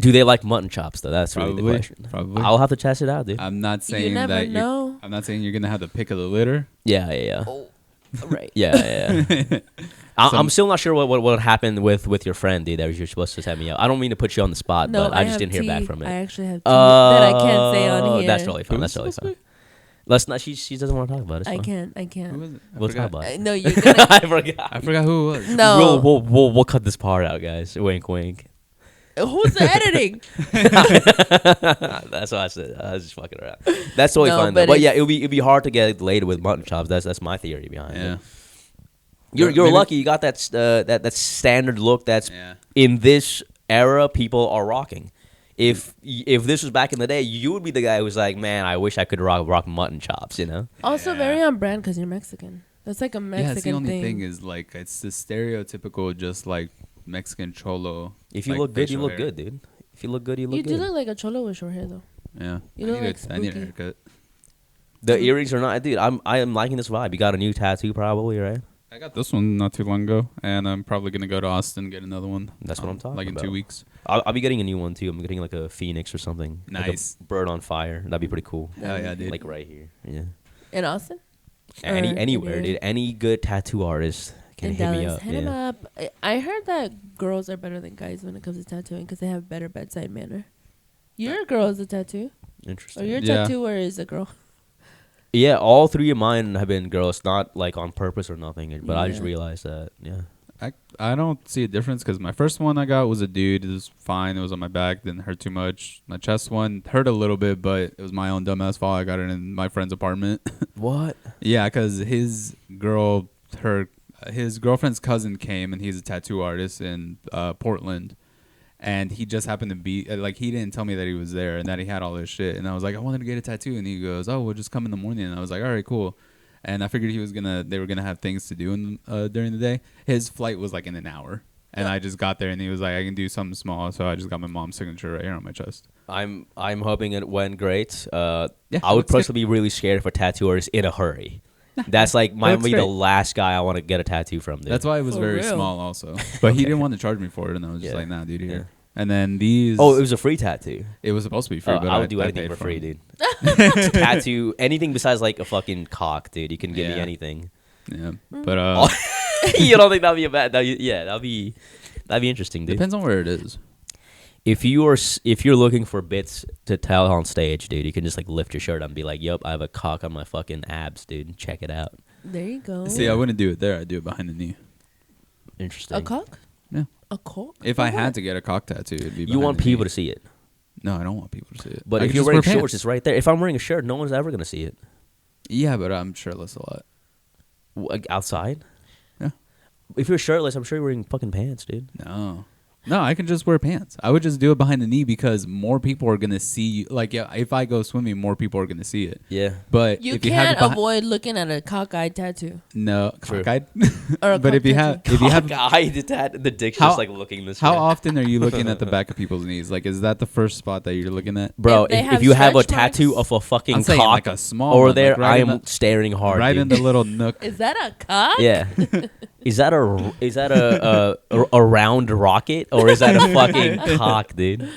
Do they like mutton chops though? That's really the Probably. question. Probably. I'll have to test it out, dude. I'm not saying You never that know. I'm not saying you're gonna have the pick of the litter. Yeah. Oh, right. Yeah. I'm Some- still not sure what happened with your friend, dude. That you're supposed to set me up. I don't mean to put you on the spot, No, but I just have didn't hear back tea. from I it. actually have tea that I can't say on here. That's totally fine. Who That's was totally supposed fine. Let's not. She doesn't want to talk about it. It's I fine. can't. Who was it? I We'll talk forgot. about it. No, you're gonna. I forgot. I forgot who it was. No. We'll cut this part out, guys. Wink, wink. Who's editing? That's what I said. I was just fucking around. That's totally No, fine. Though. but But yeah, it's- it'll be hard to get laid with mutton chops. That's my theory behind Yeah. it. You're Maybe- lucky. You got that standard look. That's Yeah. in this era people are rocking. If this was back in the day, you would be the guy who's like, man, I wish I could rock mutton chops. You know? Also, Yeah. very on brand because you're Mexican. That's like a Yeah, it's the Mexican only thing. thing is like it's the stereotypical just like Mexican cholo. If you like, look good, you facial look hair. good, dude. If you look good, you look You good. do look like a cholo with short hair, though. Yeah. You I look need like a spooky. haircut. The earrings are not, dude. I am liking this vibe. You got a new tattoo, probably, right? I got this one not too long ago, and I'm probably gonna go to Austin and get another one. That's what I'm talking Like in about. 2 weeks. I'll be getting a new one too. I'm getting like a phoenix or something. Nice. Like a bird on fire. That'd be pretty cool. Hell yeah, dude. Like right here. Yeah. In Austin? Anywhere, in- dude. Any good tattoo artist can In hit me Dallas. up. Hit him Yeah. up. I heard that girls are better than guys when it comes to tattooing because they have better bedside manner. Your girl is a tattoo. Or Interesting. your Yeah. tattooer is a girl. Yeah, all three of mine have been girls, not like on purpose or nothing, but I just Yeah. realized that. Yeah. I don't see a difference because my first one I got was a dude. It was fine. It was on my back. Didn't hurt too much. My chest one hurt a little bit, but it was my own dumbass fault. I got it in my friend's apartment. What? Yeah, because his girlfriend's cousin came, and he's a tattoo artist in Portland. And he just happened to be, like, he didn't tell me that he was there and that he had all this shit. And I was like, I wanted to get a tattoo. And he goes, oh, we'll just come in the morning. And I was like, all right, cool. And I figured they were going to have things to do during the day. His flight was like in an hour. And I just got there and he was like, I can do something small. So I just got my mom's signature right here on my chest. I'm hoping it went great. Yeah, I would looks good. personally be really scared if a tattooer is in a hurry. That's like might looks be the great. last guy I want to get a tattoo from, dude. That's why it was For very real. small also. But he didn't want to charge me for it. And I was just Yeah. like, nah, dude, here. Yeah. And then these. Oh, it was a free tattoo. It was supposed to be free, but I would do I anything paid for free, it. dude. Tattoo, anything besides like a fucking cock, dude. You can give me Yeah. anything. Yeah. But You don't think that'd be a bad? That'd be interesting, dude. depends on where it is. If you're looking for bits to tell on stage, dude, you can just like lift your shirt up and be like, "Yup, I have a cock on my fucking abs, dude. Check it out." There you go. See, I wouldn't do it there. I'd do it behind the knee. Interesting. A cock? Yeah. A cock? If I had to get a cock tattoo, it'd be. You want people to see it. No, I don't want people to see it. But if you're wearing shorts, it's right there. If I'm wearing a shirt, no one's ever gonna see it. Yeah, but I'm shirtless a lot. Outside? Yeah. If you're shirtless, I'm sure you're wearing fucking pants, dude. No, I can just wear pants. I would just do it behind the knee because more people are gonna see you. Like, yeah, if I go swimming, more people are gonna see it. Yeah. But You if can't you have avoid looking at a cockeyed tattoo. No, True. cockeyed. Or a but if you have, the dick's just like looking this way. How often are you looking at the back of people's knees? Like, is that the first spot that you're looking at? Bro, if you have a tattoo of a fucking cock like a small over one, there, like right I am staring hard. Right dude. in the little nook. Is that a cock? Yeah. Is that a round rocket or is that a fucking cock, dude?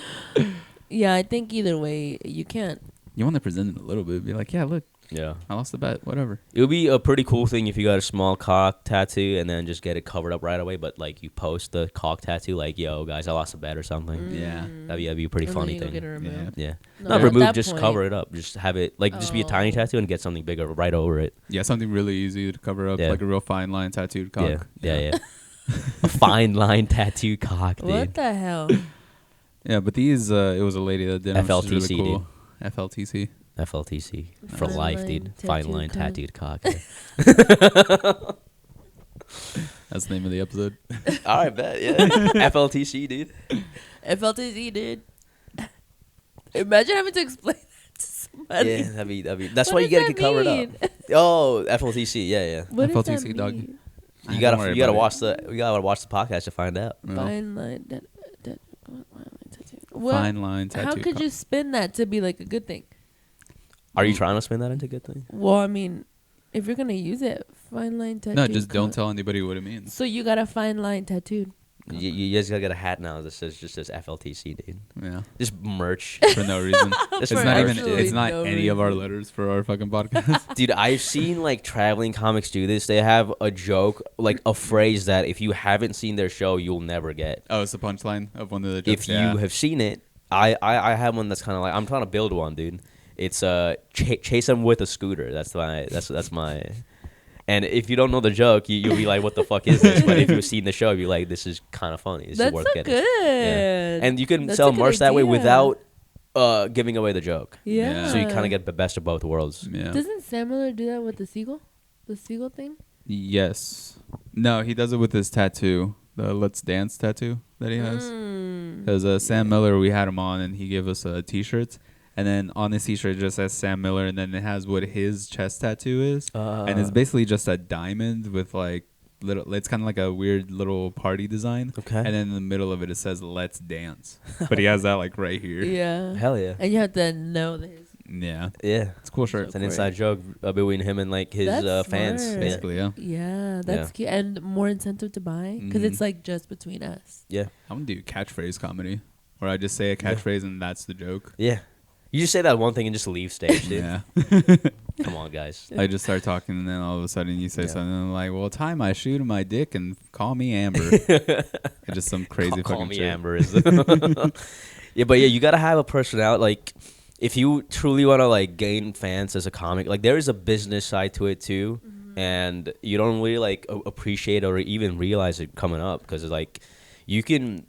Yeah, I think either way, you can't. You want to present it a little bit. Be like, yeah, look, Yeah. I lost the bet. Whatever. It would be a pretty cool thing if you got a small cock tattoo and then just get it covered up right away. But like you post the cock tattoo, like, yo, guys, I lost a bet or something. Yeah. That'd be a pretty And funny then you go thing. get it removed. Yeah. No, Not at remove, that just point- cover it up. Just have it like just be a tiny Oh. tattoo and get something bigger right over it. Yeah, something really easy to cover up, Yeah. like a real fine line tattooed cock. Yeah. A fine line tattoo cock, dude. What the hell? Yeah, but these, it was a lady that did them. She's FLTC, really cool. FLTC. FLTC for Fine life, line dude. Fine tattooed line cock. tattooed cock. That's the name of the episode. All right, bet. Yeah. FLTC, dude. FLTC, dude. Imagine having to explain that to somebody. Yeah, that'd be. That's What why you does gotta that get covered mean? up. Oh, FLTC. Yeah. What does that FLTC, dog. mean? You Don't worry gotta about watch the podcast to find out. No. Fine line. Tattoo. Fine line tattoo. How could you spin that to be like a good thing? Are you trying to spin that into a good thing? Well, I mean, if you're gonna use it, fine line tattoo. No, just don't tell anybody what it means. So you got a fine line tattooed. You guys gotta get a hat now that says FLTC, dude. Yeah, Just merch. for no reason. Just It's for not merch, even. dude. It's not no any of our reason. letters for our fucking podcast. Dude, I've seen like traveling comics do this. They have a joke, like a phrase that if you haven't seen their show, you'll never get. Oh, it's the punchline of one of the jokes. If you have seen it, I have one that's kind of like I'm trying to build one, dude. It's chase them with a scooter. That's my. And if you don't know the joke, you'll be like, "What the fuck is this?" But if you've seen the show, you'll be like, "This is kind of funny. This is That's worth so getting." good. Yeah. And you can That's sell a good merch that way idea. without giving away the joke. Yeah. So you kind of get the best of both worlds. Yeah. Doesn't Sam Miller do that with the seagull? The seagull thing? Yes. No, he does it with his tattoo, the Let's Dance tattoo that he has. Because Sam Miller, we had him on, and he gave us T-shirts. And then on this T-shirt, it just says Sam Miller, and then it has what his chest tattoo is. And it's basically just a diamond with like little. It's kind of like a weird little party design. Okay. And then in the middle of it, it says "Let's Dance," but he has that like right here. Yeah. Hell yeah. And you have to know this. Yeah. Yeah. It's a cool shirt. It's an inside joke between him and like his That's fans. smart. Yeah. Basically, yeah. Yeah, that's Yeah. cute. And more incentive to buy because Mhm. it's like just between us. Yeah. I'm gonna do catchphrase comedy, where I just say a catchphrase and that's the joke. Yeah. You just say that one thing and just leave stage, dude. Yeah. Come on, guys. I just start talking, and then all of a sudden you say Yeah. something and I'm like, "Well, tie my shoe to my dick and call me Amber." It's just some crazy Call fucking me shit. Amber. Yeah, but yeah, you gotta have a personality. Like, if you truly want to like gain fans as a comic, like there is a business side to it too, and you don't really like appreciate or even realize it coming up because it's like you can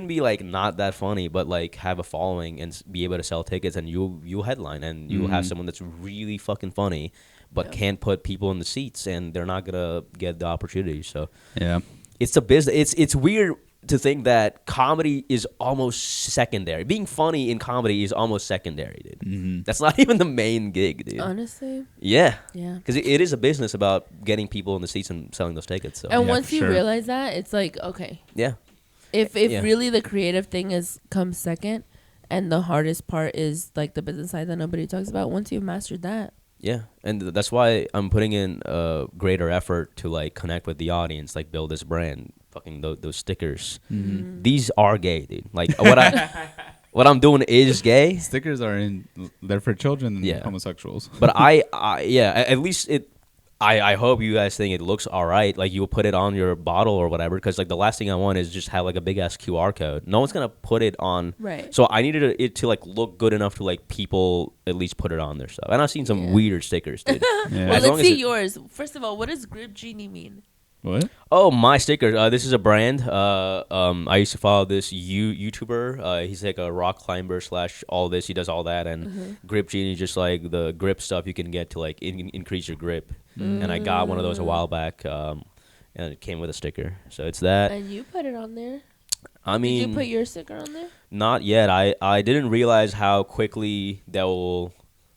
be like not that funny, but like have a following and be able to sell tickets, and you'll headline, and you'll have someone that's really fucking funny, but can't put people in the seats, and they're not gonna get the opportunity. So Yeah. it's a business. It's weird to think that comedy is almost secondary. Being funny in comedy is almost secondary, dude. Mm-hmm. That's not even the main gig, dude. Honestly. Yeah. Yeah. Because it is a business about getting people in the seats and selling those tickets. So And Yeah, once for you sure. realize that, it's like, okay, yeah. if Yeah. really the creative thing comes second and the hardest part is like the business side that nobody talks about, once you've mastered that. Yeah, and that's why I'm putting in a greater effort to like connect with the audience, like build this brand. Fucking those stickers. Mm-hmm. These are gay, dude. Like what I'm doing is gay. Stickers are they're for children and Yeah. homosexuals. But yeah, at least I hope you guys think it looks all right. Like, you will put it on your bottle or whatever. Because, like, the last thing I want is just have, like, a big-ass QR code. No one's going to put it on. Right. So I needed it to, like, look good enough to, like, people at least put it on their stuff. And I've seen some weird stickers, dude. Yeah. Well, let's see yours. First of all, what does Grip Genie mean? What? Oh, my sticker. This is a brand. I used to follow this YouTuber. He's like a rock climber / all this. He does all that. And Grip Genie, just like the grip stuff you can get to like increase your grip. And I got one of those a while back. And it came with a sticker. So it's that. And you put it on there. I mean, did you put your sticker on there? Not yet. I didn't realize how quickly they will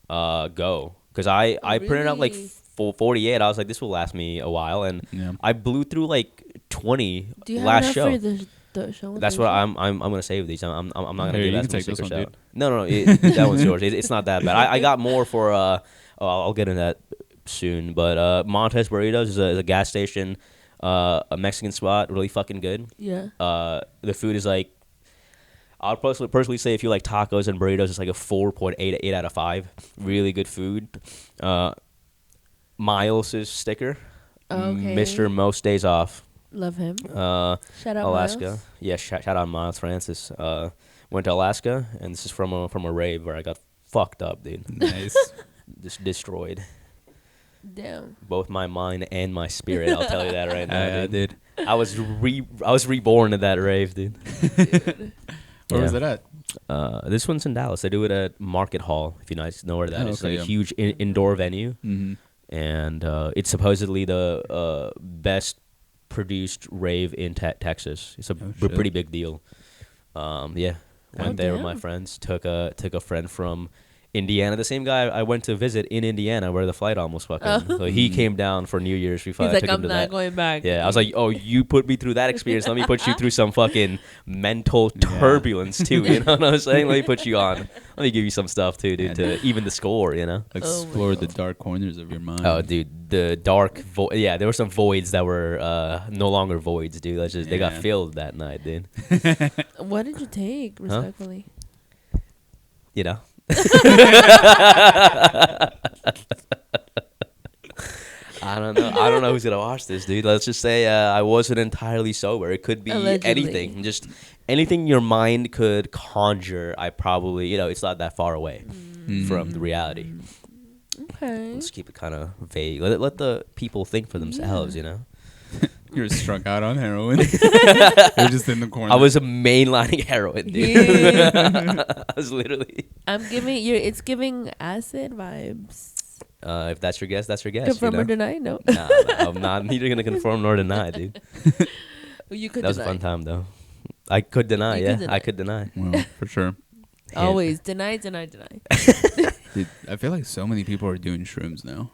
go. Because I printed out like 48. I was like, this will last me a while, and I blew through like 20 Do you last have show. For the show. That's what I'm gonna save these. I'm not gonna Here, do you that. can take this one, out. dude. No, that one's yours. It's not that bad. I got more for. I'll get into that soon. But Montez Burritos is a gas station, a Mexican spot, really fucking good. Yeah. The food is like. I'll personally say if you like tacos and burritos, it's like a 4.8 out of 5. Really good food. Miles' sticker. Okay. Mr. Most Days Off. Love him. Shout out Alaska. Miles. Yeah, shout out Miles Francis. Went to Alaska, and this is from a rave where I got fucked up, dude. Nice. Just destroyed. Damn. Both my mind and my spirit. I'll tell you that right now, Yeah, dude. dude. I was reborn at that rave, dude. Where was it at? This one's in Dallas. They do it at Market Hall, if you guys know where that is. It's like a huge indoor venue. Mm-hmm. And it's supposedly the best produced rave in Texas. It's a pretty big deal. Went there with my friends. Took a friend from Indiana, the same guy I went to visit in Indiana where the flight almost fucking. So he came down for New Year's. He's like, I'm not going back. Yeah, I was like, oh, you put me through that experience. Let me put you through some fucking mental turbulence too. You know what I'm saying? Let me put you on. Let me give you some stuff too, dude, to even the score. You know, explore the dark corners of your mind. Oh, dude, the dark void. Yeah, there were some voids that were no longer voids, dude. That's just they got filled that night, dude. What did you take, respectfully? You know. I don't know who's gonna watch this, dude. Let's just say I wasn't entirely sober. It could be anything, just anything your mind could conjure. I probably, it's not that far away from the reality. Okay. Let's keep it kind of vague. Let the people think for themselves, You're struck out on heroin. You're just in the corner. I was mainlining heroin, dude. I was literally. It's giving acid vibes. If that's your guess, that's your guess. Confirm or deny? No. Nah, I'm not neither gonna confirm nor deny, dude. You could. That was a fun time though. I could deny. I could deny. Well, for sure. Always deny. Dude, I feel like so many people are doing shrooms now.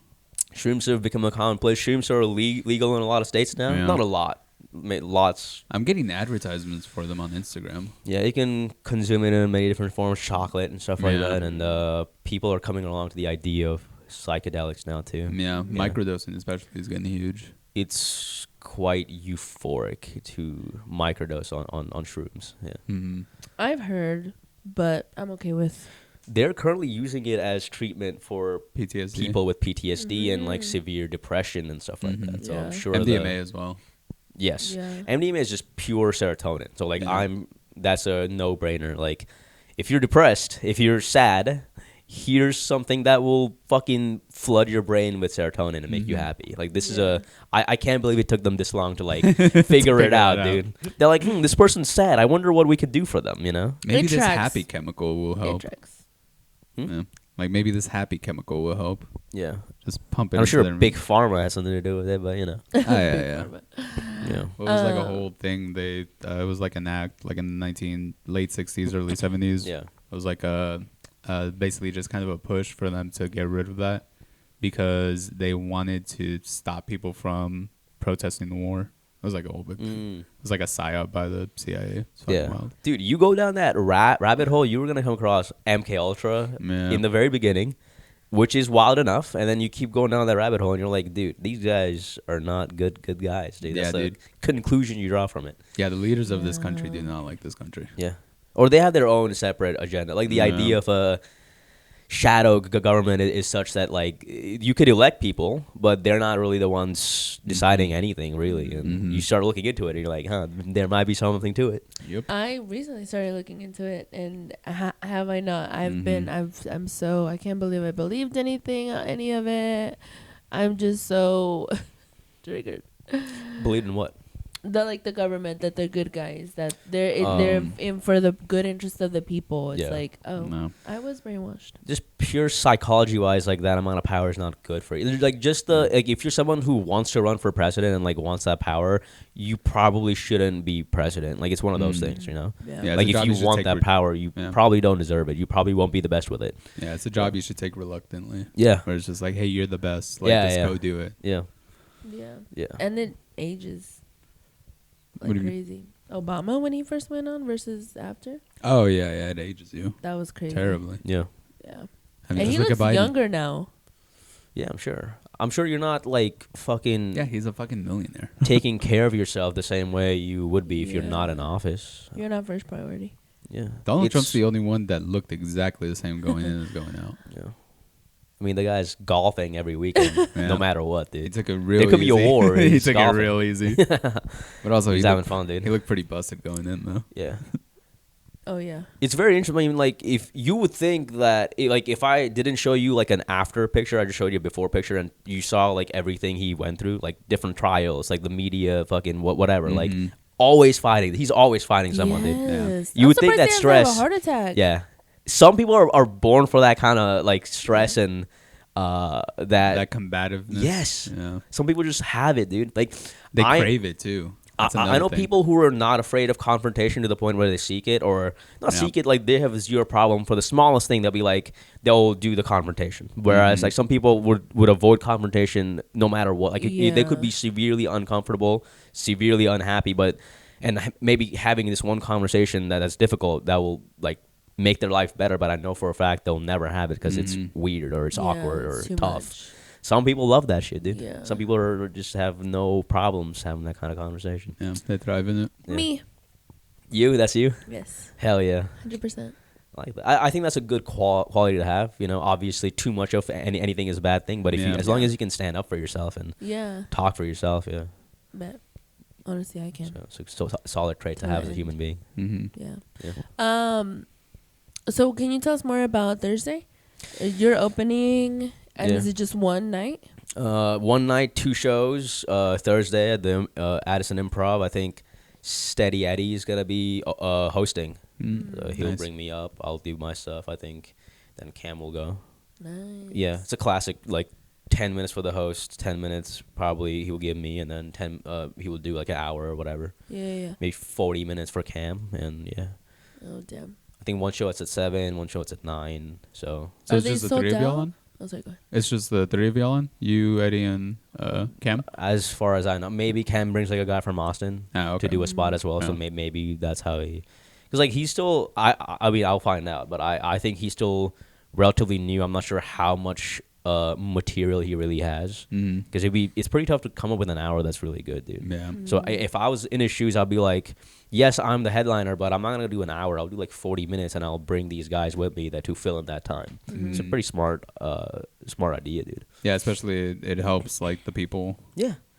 Shrooms have become a commonplace. Shrooms are legal in a lot of states now. Yeah. Not a lot. Lots. I'm getting advertisements for them on Instagram. Yeah, you can consume it in many different forms, chocolate and stuff like that. And people are coming along to the idea of psychedelics now too. Yeah, microdosing especially is getting huge. It's quite euphoric to microdose on shrooms. Yeah. Mm-hmm. I've heard, but I'm okay with. They're currently using it as treatment for PTSD. People with PTSD and like severe depression and stuff like that. So I'm sure MDMA as well. Yes. Yeah. MDMA is just pure serotonin. So like that's a no-brainer. Like if you're depressed, if you're sad, here's something that will fucking flood your brain with serotonin and make you happy. Like this is I can't believe it took them this long to like figure it out, dude. They're like, this person's sad. I wonder what we could do for them, Maybe this happy chemical will help. Yeah. Like maybe this happy chemical will help. Yeah. Just pump it. I'm sure Big Pharma has something to do with it, but yeah. Yeah. It was like a whole thing. It was like an act, like in the late 60s, early 70s. Yeah. It was like basically just kind of a push for them to get rid of that because they wanted to stop people from protesting the war. It was like a whole big thing. It was like a psyop by the CIA. Wild. Dude, you go down that rabbit hole, you were going to come across MK Ultra in the very beginning, which is wild enough. And then you keep going down that rabbit hole and you're like, dude, these guys are not good guys, dude. That's the conclusion you draw from it. Yeah, the leaders of this country do not like this country. Yeah. Or they have their own separate agenda. Like the idea of shadow government is such that like you could elect people, but they're not really the ones deciding anything really. And you start looking into it, and you're like, huh, there might be something to it. Yep. I recently started looking into it, and have I not? I'm so, I can't believe I believed any of it. I'm just so triggered. Believed in what? The government, that they're good guys, that they're in for the good interest of the people. It's like, no. I was brainwashed. Just pure psychology wise, like that amount of power is not good for you. Like just like if you're someone who wants to run for president and like wants that power, you probably shouldn't be president. Like it's one of those things, you know. Yeah. Like if you want that power, you probably don't deserve it. You probably won't be the best with it. Yeah, it's a job you should take reluctantly. Yeah. Where it's just like, hey, you're the best. Like, just go do it. Yeah. Yeah. And it ages. Like crazy. Obama when he first went on versus after. Oh yeah, it ages you. That was crazy. Terribly. Yeah. And he looks younger now. Yeah, I'm sure. I'm sure you're not like fucking. Yeah, he's a fucking millionaire. Taking care of yourself the same way you would be if you're not in office. You're not first priority. Yeah. Donald Trump's the only one that looked exactly the same going in as going out. Yeah. I mean, the guy's golfing every weekend, no matter what, dude. He took it real easy. It could be a war. He took it real easy. But also, he's having fun, dude. He looked pretty busted going in, though. Yeah. Oh, yeah. It's very interesting. I mean, like, if you would think that, like, if I didn't show you, like, an after picture, I just showed you a before picture, and you saw, like, everything he went through, like, different trials, like, the media, fucking whatever, like, always fighting. He's always fighting someone, dude. Yeah. You would think that stress. Have a heart attack. Yeah. Some people are born for that kind of, like, stress and that combativeness. Yes. Yeah. Some people just have it, dude. Like they crave it too. I know people who are not afraid of confrontation to the point where they seek it, or not seek it. Like they have zero problem for the smallest thing. They'll do the confrontation. Whereas like some people would avoid confrontation no matter what. Like they could be severely uncomfortable, severely unhappy, and maybe having this one conversation that's difficult that will like make their life better, but I know for a fact they'll never have it because it's weird or it's awkward or tough. Much. Some people love that shit, dude. Yeah. Some people are just have no problems having that kind of conversation. Yeah, they thrive in it. Yeah. Me. You? That's you? Yes. Hell yeah. 100%. Like that. I think that's a good quality to have. You know, obviously too much of anything is a bad thing, but if you, as long as you can stand up for yourself and talk for yourself, But honestly, I can. So it's a solid trait to have as a human being. Yeah. So can you tell us more about Thursday? You're opening, and is it just one night? One night, 2 shows. Thursday at the Addison Improv. I think Steady Eddie is gonna be hosting. He'll bring me up. I'll do my stuff. I think. Then Kam will go. Nice. Yeah, it's a classic. Like 10 minutes for the host, 10 minutes probably he will give me, and then 10. He will do like an hour or whatever. Yeah. Maybe 40 minutes for Kam, and Oh damn. I think one show it's at 7, one show it's at 9. So it's just the 3 of y'all on? Oh, sorry, go ahead. It's just the 3 of y'all on? You, Eddie, and Kam? As far as I know, maybe Kam brings like a guy from Austin to do a spot as well. So maybe that's how he, because like he's still. I mean I'll find out, but I think he's still relatively new. I'm not sure how much material he really has, because it's pretty tough to come up with an hour that's really good, dude. Yeah. So if I was in his shoes, I'd be like, yes, I'm the headliner, but I'm not gonna do an hour. I'll do like 40 minutes, and I'll bring these guys with me to fill in that time. It's a pretty smart idea, dude. Yeah, especially it helps like the people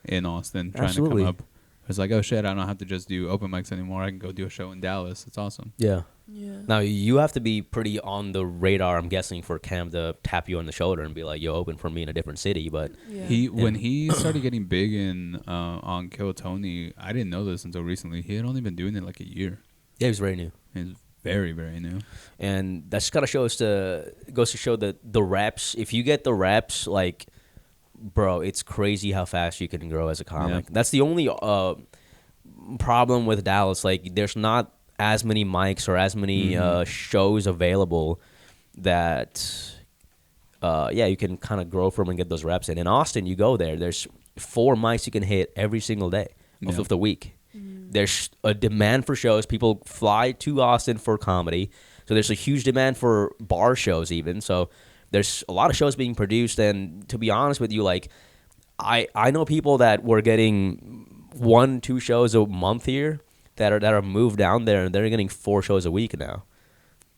in Austin trying to come up. It's like, oh shit, I don't have to just do open mics anymore. I can go do a show in Dallas. It's awesome. Yeah. Yeah. Now you have to be pretty on the radar, I'm guessing, for Kam to tap you on the shoulder and be like, "Yo, open for me in a different city." But when he started getting big in on Kill Tony, I didn't know this until recently. He had only been doing it like a year. Yeah, he was very new. He's very, very new. And that's kind of goes to show that the reps. If you get the reps, like, bro, it's crazy how fast you can grow as a comic. That's the only problem with Dallas. Like, there's not as many mics or as many shows available that you can kind of grow from and get those reps in. In Austin, you go there's 4 mics you can hit every single day of the week. There's a demand for shows. People fly to Austin for comedy, so there's a huge demand for bar shows even. So there's a lot of shows being produced, and to be honest with you, like I know people that were getting 1-2 shows a month here that are moved down there, and they're getting 4 shows a week now.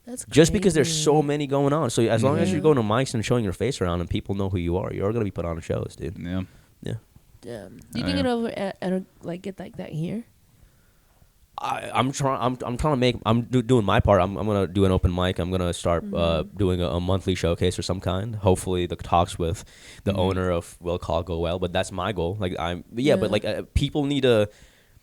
That's just because there's crazy. so many going on. So as long as you're Yeah. going to mics and showing your face around and people know who you are going to be put on shows, dude. Yeah. Damn. Do you think it'll ever like get like that here? I'm trying to make. I'm doing my part. I'm gonna do an open mic. I'm gonna start doing a monthly showcase of some kind. Hopefully, the talks with the owner of Will Call go well. But that's my goal. Like but like people need to.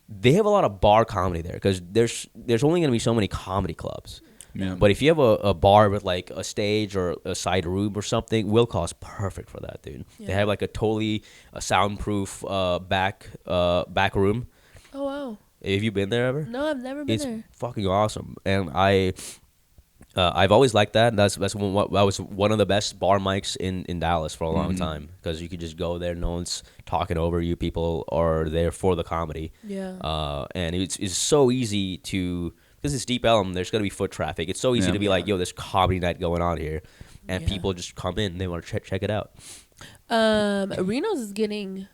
They have a lot of bar comedy there because there's only gonna be so many comedy clubs. Yeah. But if you have a bar with like a stage or a side room or something, Will Call is perfect for that, dude. Yeah. They have like a soundproof back room. Oh wow. Have you been there ever? No, I've never been It's there. fucking awesome, and I've always liked that. That was one of the best bar mics in Dallas for a long time because you could just go there, no one's talking over you. People are there for the comedy. Yeah. And it's so easy to because it's Deep Elm. There's gonna be foot traffic. It's so easy to be like, yo, there's comedy night going on here, and people just come in. They want to check it out. Reno's is getting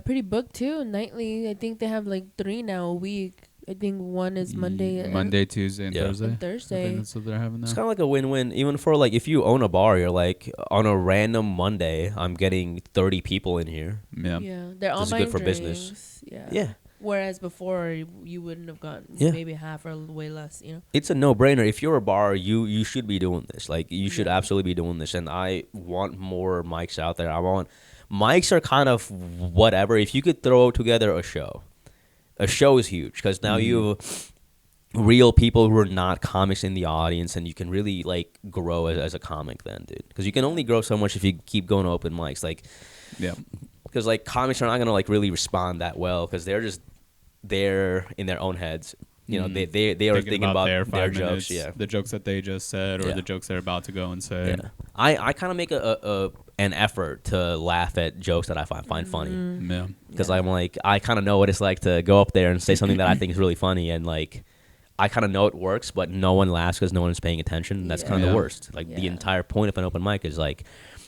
pretty booked too. Nightly, I think they have like 3 now a week. I think one is Monday, Tuesday, and Yeah. Thursday. and Thursday. I think that's what they're having now. It's kind of like a win-win, even for like if you own a bar, you're like on a random Monday, I'm getting 30 people in here. Yeah. Yeah, they're all This is buying good for drinks. business. Yeah. Yeah. Whereas before you wouldn't have gotten Yeah. maybe half or way less. You know. It's a no-brainer. If you're a bar, you should be doing this. Like you should Yeah. absolutely be doing this. And I want more mics out there. Mics are kind of whatever. If you could throw together a show is huge because now you have real people who are not comics in the audience, and you can really like grow as a comic then, dude. Because you can only grow so much if you keep going to open mics. Like, Yeah. because like comics are not gonna like really respond that well because they're just there in their own heads. You know, they are thinking about their 5 jokes. minutes, Yeah. the jokes that they just said or Yeah. the jokes they're about to go and say. Yeah. I kind of make an effort to laugh at jokes that I find funny Yeah. because I'm like I kind of know what it's like to go up there and say something that I think is really funny, and like I kind of know it works, but no one laughs because no one's paying attention. And that's kind of Yeah. the worst. Like the entire point of an open mic is like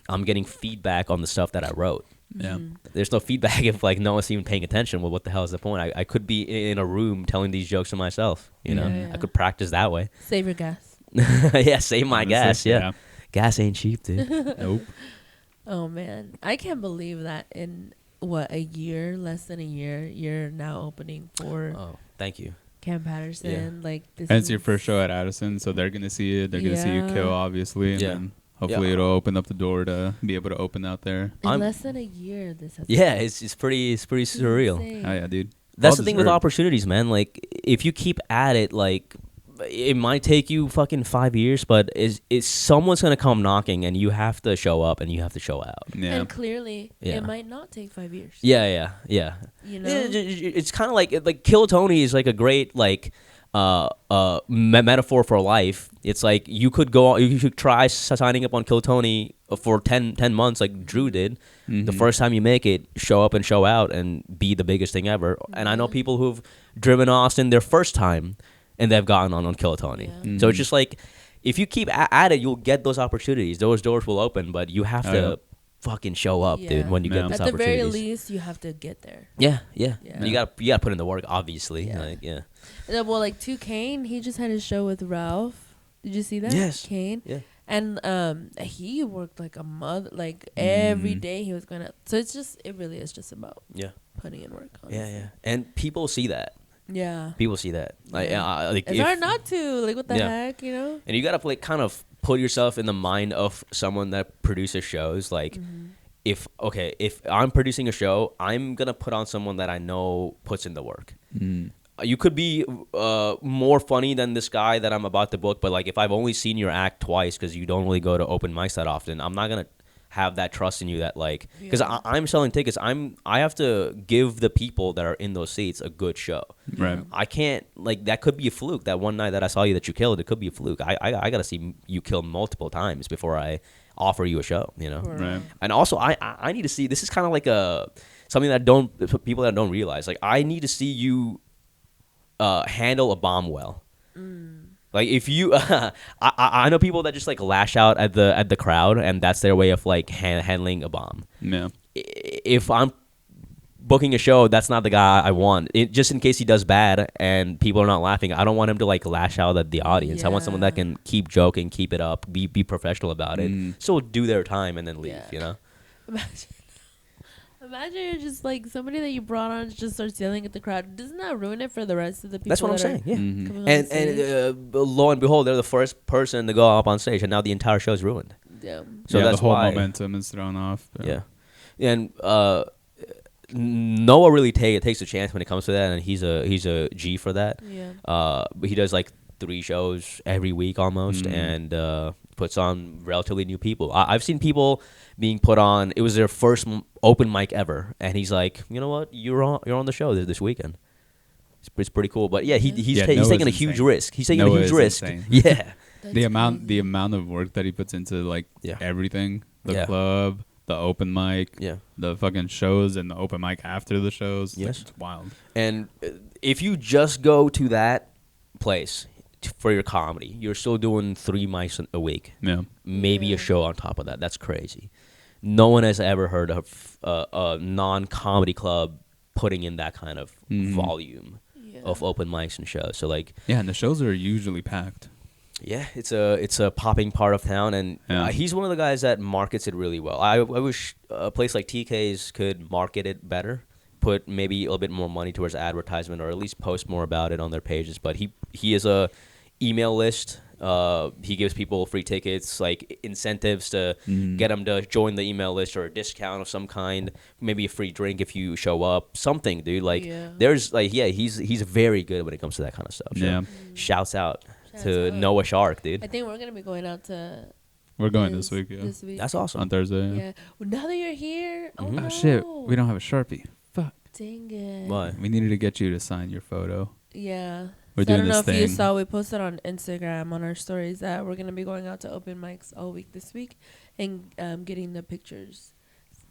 I'm getting feedback on the stuff that I wrote. Yeah. There's no feedback if like no one's even paying attention. Well, what the hell is the point? I could be in a room telling these jokes to myself. You know, Yeah. I could practice that way. Save your gas. Yeah, save my Honestly, gas. Yeah, gas ain't cheap, dude. Nope. Oh man, I can't believe that in less than a year, you're now opening for Oh, thank you. Kam Patterson. Like this. And it's is your first show at Addison, so they're gonna see it. They're gonna see you Yeah. kill, obviously, and Yeah. then hopefully Yeah. it'll open up the door to be able to open out there. in less than a year. This has Yeah, it's pretty surreal. insane. Oh yeah, dude. That's Well the thing with deserved. opportunities, man. Like if you keep at it, like it might take you fucking 5 years, but is someone's gonna come knocking, and you have to show up and you have to show out. Yeah. And clearly, Yeah. it might not take 5 years. Yeah. You know. It's kind of like Kill Tony is like a great like metaphor for life. It's like you could try signing up on Kill Tony for 10 months like Drew did. The first time you make it, show up and show out and be the biggest thing ever. And I know people who've driven Austin their first time and they've gotten on Kill Tony. Yeah. So it's just like if you keep at it, you'll get those opportunities. Those doors will open, but you have to fucking show up, dude, Yeah. when you Yeah. get those At the very opportunities. least, you have to get there. Yeah. Yeah. You gotta put in the work, obviously. Yeah. Like, yeah. Well, like Kane, he just had his show with Ralph. Did you see that? Yes. Kane. Yeah. And he worked like a month, like every day he was gonna. So it really is just about Yeah. putting in work. Honestly. Yeah. And people see that. Yeah. People see that. Like, Yeah. like It's hard not to. Like, what the heck, you know? And you gotta like kind of put yourself in the mind of someone that produces shows. Like, if I'm producing a show, I'm gonna put on someone that I know puts in the work. You could be more funny than this guy that I'm about to book, but like if I've only seen your act twice because you don't really go to open mics that often, I'm not gonna have that trust in you that like because I'm selling tickets. I have to give the people that are in those seats a good show. Right. I can't like that could be a fluke. That one night that I saw you that you killed, it could be a fluke. I gotta see you kill multiple times before I offer you a show. You know. Right. And also I need to see. This is kind of like something that people that don't realize. Like I need to see you handle a bomb well. Like if you, I know people that just like lash out at the crowd, and that's their way of like handling a bomb. Yeah. If I'm booking a show, that's not the guy I want. Just in case he does bad and people are not laughing, I don't want him to like lash out at the audience. I want someone that can keep joking, keep it up, be professional about it. So do their time and then leave, you know? Imagine you're just like somebody that you brought on just starts yelling at the crowd. Doesn't that ruin it for the rest of the people? That's what I'm saying. Yeah. And lo and behold, they're the first person to go up on stage, and now the entire show is ruined. Yeah. So that's the whole why momentum is thrown off. Yeah. And Noah really takes a chance when it comes to that, and he's a G for that. Yeah. But he does like 3 shows every week almost, and puts on relatively new people. I've seen people being put on. It was their first open mic ever, and he's like, you know what, you're on the show this weekend. It's pretty cool. But yeah, he's taking a huge risk. He's taking a huge risk. Yeah. The amount of work that he puts into like everything, the club, the open mic, the fucking shows, and the open mic after the shows. Yes, it's wild. And if you just go to that place for your comedy, you're still doing 3 mics a week. Yeah, maybe a show on top of that. That's crazy. No one has ever heard of a non-comedy club putting in that kind of volume of open mics and shows. So like, and the shows are usually packed. Yeah, it's a popping part of town, and he's one of the guys that markets it really well. I wish a place like TK's could market it better, put maybe a little bit more money towards advertisement, or at least post more about it on their pages. But he is a email list. He gives people free tickets, like incentives to get them to join the email list, or a discount of some kind, maybe a free drink if you show up, something, dude. Like there's like he's very good when it comes to that kind of stuff. So shouts out to Noah Shark, dude. I think we're gonna be going out to. We're going this week. Yeah, that's awesome. On Thursday. Yeah. Well, now that you're here, oh shit, we don't have a Sharpie. Fuck. Dang it. Why? We needed to get you to sign your photo. Yeah. We're doing this thing. I don't know if you saw, we posted on Instagram on our stories that we're gonna be going out to open mics all week this week, and getting the pictures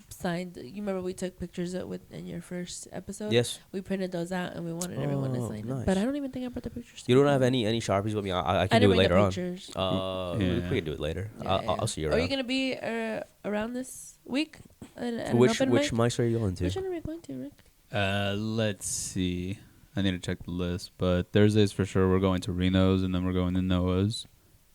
signed. You remember we took pictures in your first episode? Yes. We printed those out, and we wanted everyone to sign them. But I don't even think I brought the pictures. You don't have any Sharpies with me? I can do it later on. We can do it later. Yeah, I'll see you around. Are you gonna be around this week? Which mics are you going to? Which one are we going to, Rick? Let's see. I need to check the list, but Thursdays for sure we're going to Reno's, and then we're going to Noah's.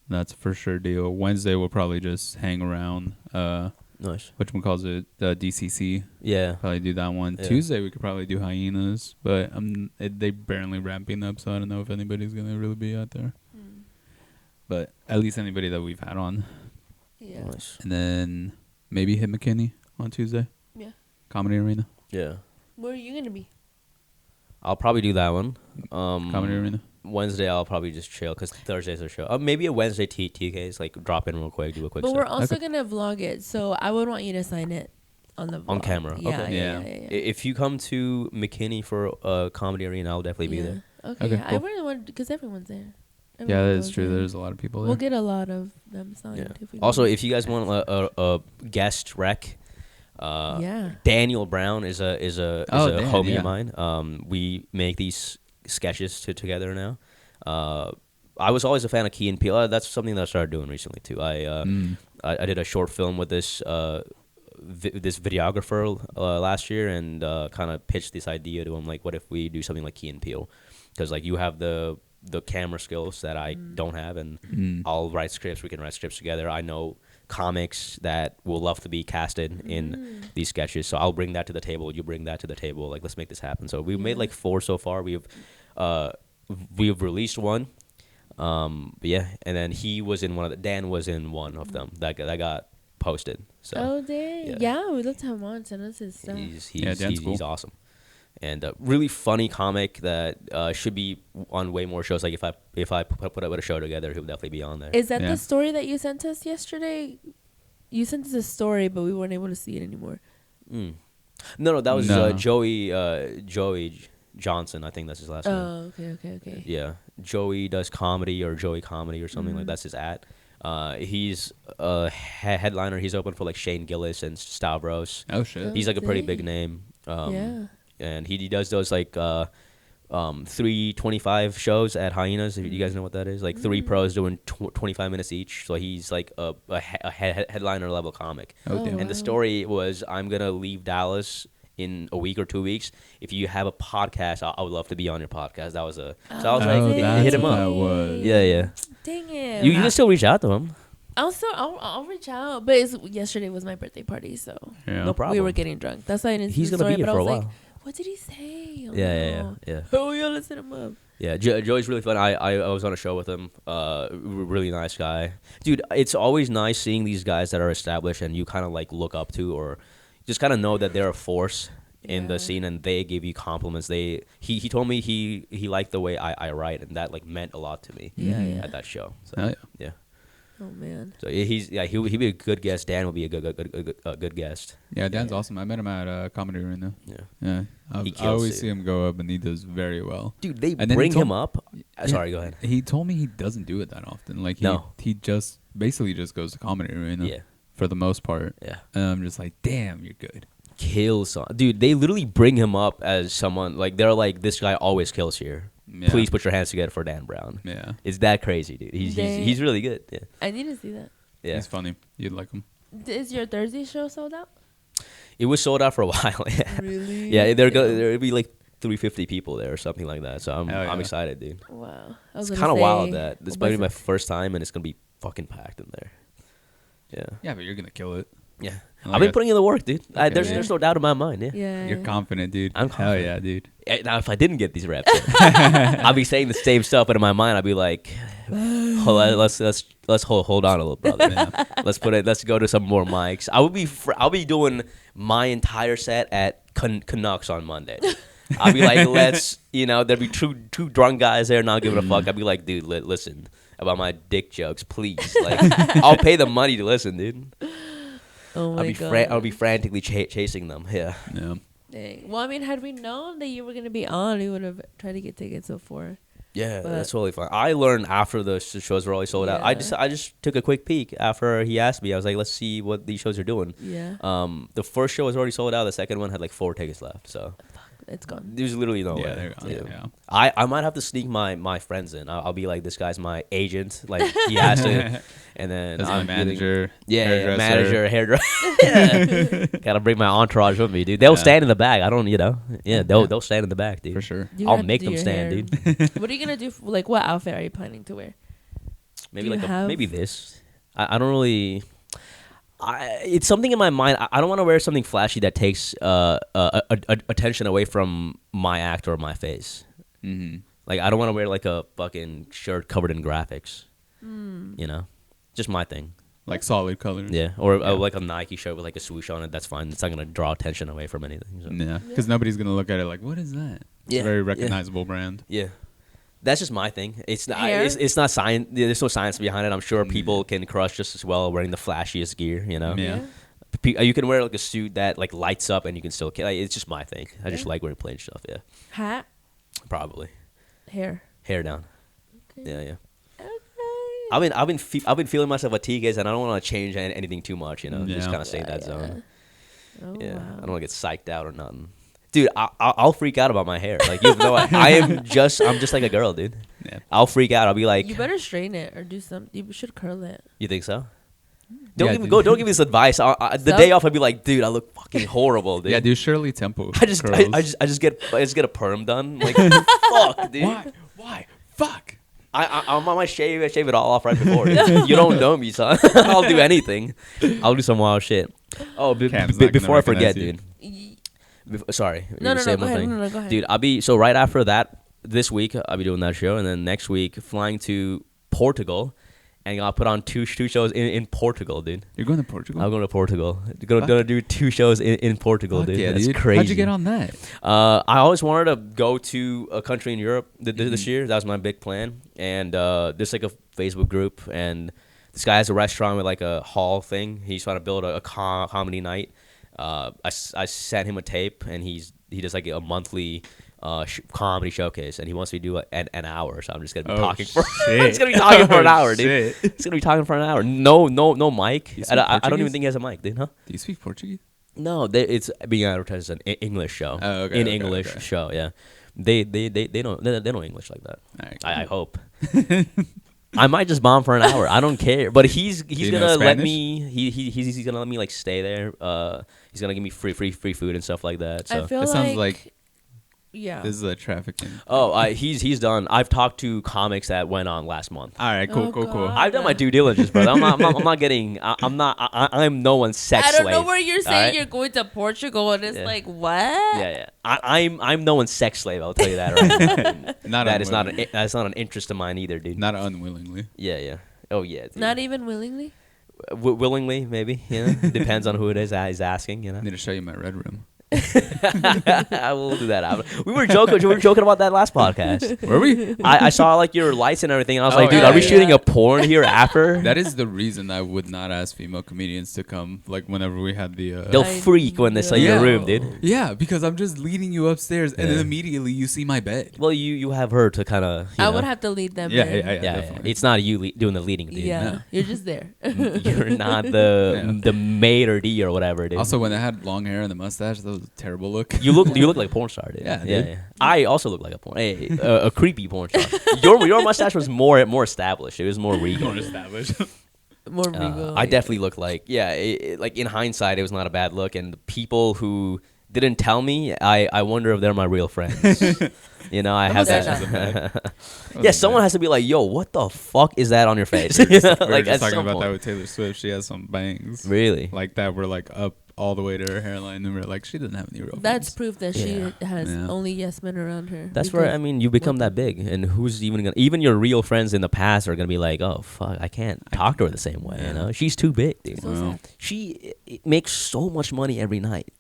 That's for sure deal. Wednesday we'll probably just hang around. Nice. Which one calls it DCC? Yeah. Probably do that one. Yeah. Tuesday we could probably do Hyenas, but they barely ramping up, so I don't know if anybody's gonna really be out there. But at least anybody that we've had on. Yeah. Nice. And then maybe hit McKinney on Tuesday. Yeah. Comedy Arena. Yeah. Where are you gonna be? I'll probably do that one. Comedy Arena. Wednesday I'll probably just chill because Thursday's a show. Maybe a Wednesday TK's like drop in real quick, do a quick. But stuff. we're also gonna vlog it, so I would want you to sign it on the vlog. On camera. Yeah, okay. Yeah. If you come to McKinney for Comedy Arena, I'll definitely be there. Okay. Cool. I really want because everyone's there. Yeah, that is true. There's a lot of people there. We'll get a lot of them signed. Yeah. Also, if you guys want a guest rec. Daniel Brown is a homie of mine. We make these sketches together now. I was always a fan of Key and Peele. That's something that I started doing recently too. I did a short film with this videographer last year, and kind of pitched this idea to him, like, what if we do something like Key and Peele? Because like you have the camera skills that I don't have, and I'll write scripts. We can write scripts together. I know comics that will love to be casted in these sketches, so I'll bring that to the table. You bring that to the table. Like, let's make this happen. So we've made like 4 so far. We've released one, and then Dan was in one of them that got posted. So dang, yeah, we'd love to have him on. Send us his stuff. He's awesome. And a really funny comic that should be on way more shows. Like if I put a show together, he'll definitely be on there. Is that the story that you sent us yesterday? You sent us a story, but we weren't able to see it anymore. No, that was Joey Johnson. I think that's his last name. Oh, okay. Yeah, Joey does comedy or Joey Comedy or something like that's his at. He's a headliner. He's open for like Shane Gillis and Stavros. Oh shit. He's like a pretty big name. And he does those like 3:25 shows at Hyenas. If you guys know what that is, like 3 pros doing 25 minutes each. So he's like a headliner level comic. And the story was, I'm gonna leave Dallas in a week or 2 weeks. If you have a podcast, I would love to be on your podcast. That was so I was like, hit him up. Yeah. Dang it. You can still reach out to him. I'll reach out, but yesterday was my birthday party, so no problem. We were getting drunk. That's why I didn't. He's gonna be here for a while. Like, what did he say? Yeah. Oh yeah, let's hit him up. Yeah, Joey's really fun. I was on a show with him. Really nice guy, dude. It's always nice seeing these guys that are established and you kind of like look up to, or just kind of know that they're a force in the scene, and they give you compliments. He told me he liked the way I write, and that like meant a lot to me. At that show. So, yeah. Oh man. So he'll be a good guest. Dan will be a good guest. Yeah, Dan's awesome. I met him at Comedy Arena. Yeah. I always see him go up, and he does very well. Dude, they bring him up. Sorry, go ahead. He told me he doesn't do it that often. Like he just basically just goes to Comedy Arena. Yeah. For the most part. Yeah. And I'm just like, damn, you're good. Kills, dude. They literally bring him up as someone like they're like, this guy always kills here. Yeah. Please put your hands together for Dan Brown. Yeah, it's that crazy, dude. He's really good. Yeah, I need to see that. Yeah, he's funny. You'd like him. Is your Thursday show sold out? It was sold out for a while. Yeah, really? Yeah, there'll be like 350 people there or something like that. So I'm excited, dude. Wow, it's kind of wild that this might be my first time and it's gonna be fucking packed in there. Yeah. Yeah, but you're gonna kill it. Yeah. I've been putting in the work, dude. There's no doubt in my mind. Yeah. You're confident, dude. I'm confident. Hell yeah, dude. Now, if I didn't get these reps, I'll be saying the same stuff, but in my mind, I'll be like, let's hold on a little, brother. Man. Let's go to some more mics. I'll be doing my entire set at Canucks on Monday. I'll be like, there'll be two drunk guys there not giving a fuck. I'll be like, dude, listen about my dick jokes, please. Like, I'll pay the money to listen, dude. Oh my God. I'll be frantically chasing them. Yeah. Dang. Well, I mean, had we known that you were gonna be on, we would have tried to get tickets before. Yeah, that's totally fine. I learned after the shows were already sold out. I just took a quick peek after he asked me. I was like, let's see what these shows are doing. Yeah. The first show was already sold out. The second one had like 4 tickets left. So. It's gone. There's literally no way. They're gone. Yeah. I might have to sneak my friends in. I'll be like, this guy's my agent. Like, he has to. And then I'm manager. Manager, hairdresser. Gotta bring my entourage with me, dude. They'll stand in the back. I don't, they'll stand in the back, dude. For sure. I'll make them stand, dude. What are you gonna do? What outfit are you planning to wear? Maybe maybe this. I don't really. It's something in my mind. I don't want to wear something flashy that takes attention away from my act or my face. Mm-hmm. Like, I don't want to wear like a fucking shirt covered in graphics. Just my thing. Like solid colors. Yeah, or like a Nike shirt with like a swoosh on it. That's fine. It's not gonna draw attention away from anything. So. Yeah, because nobody's gonna look at it like, what is that? It's a very recognizable brand. Yeah. That's just my thing. It's not science. There's no science behind it. I'm sure people can crush just as well wearing the flashiest gear. Yeah. You can wear like a suit that like lights up and you can still kill. It's just my thing. I just like wearing plain stuff. Yeah. Hat. Probably. Hair down. Okay. Yeah. Okay. I've been feeling myself at TK's and I don't want to change anything too much. Just kind of stay in that zone. Oh, yeah. wow. I don't want to get psyched out or nothing. Dude, I'll freak out about my hair. Like, you know, I'm just like a girl, dude. Yeah. I'll freak out. I'll be like, you better straighten it or do something. You should curl it. You think so? Don't give me this advice. The day off, I'd be like, dude, I look fucking horrible, dude. Yeah, do Shirley Temple. I just get a perm done. Like, fuck, dude. Why? Fuck. I might shave it all off right before. You don't know me, son. I'll do anything. I'll do some wild shit. Oh, before I forget, dude. Sorry. No, go ahead. Dude, I'll be right after that. This week I'll be doing that show, and then next week flying to Portugal, and I'll put on two shows in Portugal, dude. You're going to Portugal? I'm going to Portugal. Gonna do 2 shows in Portugal, dude. Yeah, that's dude. crazy. How'd you get on that? I always wanted to go to a country in Europe this year. That was my big plan. And there's like a Facebook group, and this guy has a restaurant with like a hall thing. He's trying to build a comedy night. I sent him a tape, and he does like a monthly comedy showcase, and he wants me to do an hour. So I'm just gonna be talking for. I'm just gonna be talking for an hour, dude. It's gonna be talking for an hour. No mic. I don't even think he has a mic, dude. Huh? Do you speak Portuguese? No, it's being advertised as an English show. Oh, okay. Show, yeah. They don't English like that. Right, I hope. I might just bomb for an hour. I don't care. But he's gonna let Spanish? me. He's gonna let me like stay there. He's gonna give me free food and stuff like that. So. I feel It sounds like yeah. this is a trafficking. Oh, he's done. I've talked to comics that went on last month. All right, cool. God. I've done my due diligence, brother. I'm not getting. I'm no one's sex I don't slave. know where you're saying right? you're going to Portugal, and it's like what? Yeah. I'm no one's sex slave. I'll tell you that right now. That's not an interest of mine either, dude. Not unwillingly. Yeah. Oh yeah. Dude. Not even willingly. Willingly, maybe. Depends on who it is asking. I need to show you my red room. I will do that. We were joking about that last podcast. Were we? I saw like your lights and everything, and I was Oh, like, dude, yeah, are we yeah. shooting a porn here after? That is the reason I would not ask female comedians to come. Like whenever we had the. They'll freak when they saw your Yeah. room, dude. Yeah, because I'm just leading you upstairs, and then Yeah. immediately you see my bed. Well, you have her to kind of. I would have to lead them. Yeah, in. yeah, definitely. It's not you doing the leading, dude. Yeah, No. you're just there. You're not the maid or D or whatever, dude. Also, when I had long hair and the mustache, that was a terrible look. You look like a porn star, dude. Yeah, dude. I also look like a porn, a creepy porn star. Your mustache was more established. It was more regal. More established. More regal. I definitely look like like in hindsight, it was not a bad look. And the people who didn't tell me, I wonder if they're my real friends. You know, I have that. Yeah, someone has to be like, yo, what the fuck is that on your face? We were just like at talking some about that point. with Taylor Swift. She has some bangs. Really? Like that were like up all the way to her hairline, and we're like, she doesn't have any real. That's friends. proof that Yeah. she has Yeah. only yes men around her. That's where you become that big, and who's even gonna? Even your real friends in the past are gonna be like, "Oh fuck, I can't talk to her the same way." You know, she's too big, dude. So Well. sad. She makes so much money every night.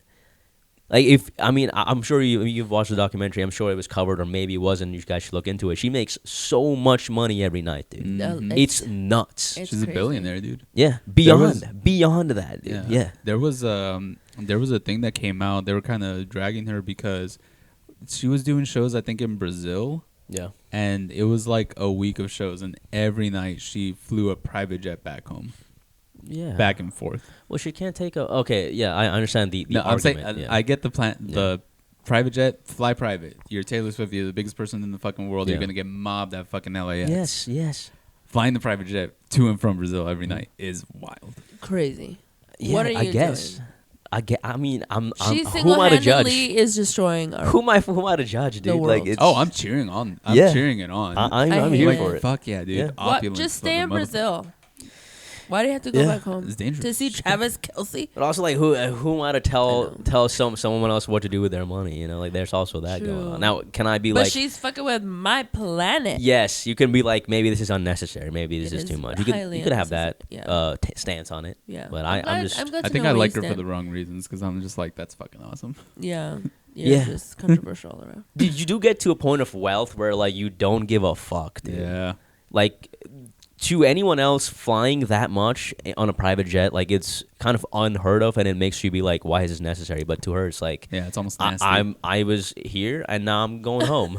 Like I'm sure you've watched the documentary. I'm sure it was covered, or maybe it wasn't. You guys should look into it. She makes so much money every night, dude. Mhm. It's nuts. It's She's a crazy. billionaire, dude. Yeah, beyond that, dude. Yeah. There was a thing that came out. They were kind of dragging her because she was doing shows, I think, in Brazil. Yeah. And it was like a week of shows, and every night she flew a private jet back home, Yeah. back and forth. Well, she can't take a. Okay, yeah, I understand the No, I'm saying argument. I get the plan. Yeah. The private jet, fly private. You're Taylor Swift. You're the biggest person in the fucking world. Yeah. You're gonna get mobbed at fucking LAX. Yes. Flying the private jet to and from Brazil every night is wild. Crazy. Yeah, What are you I guess. doing? I mean, I'm She who am I to judge? single-handedly is destroying our. Who am I to judge, dude? The Like, world. it's, Oh, I'm cheering on. I'm Yeah. cheering it on. I'm hate here it. for it. Fuck yeah, dude. Yeah. What? Opulence Just of stay the in mother- Brazil. Why do you have to go Yeah. back home? It's dangerous. To see Travis Kelce? But also, like, who am I to tell know. someone else what to do with their money? You know, like, there's also that going True. on. Now, can I be But like, she's fucking with my planet. yes, you can be like, maybe this is unnecessary, maybe this It is is too much. highly you could have that unnecessary. Yeah. stance on it. Yeah. But I'm I'm glad- just, I'm glad I to think know I where liked you her for the stand. wrong reasons because I'm just like, that's fucking awesome. Yeah. Yeah. You're just controversial all around. Did you do get to a point of wealth where like you don't give a fuck, dude? Yeah. Like, to anyone else flying that much on a private jet, like, it's kind of unheard of, and it makes you be like, why is this necessary? But to her, it's like, Yeah, it's almost nasty. I was here and now I'm going home.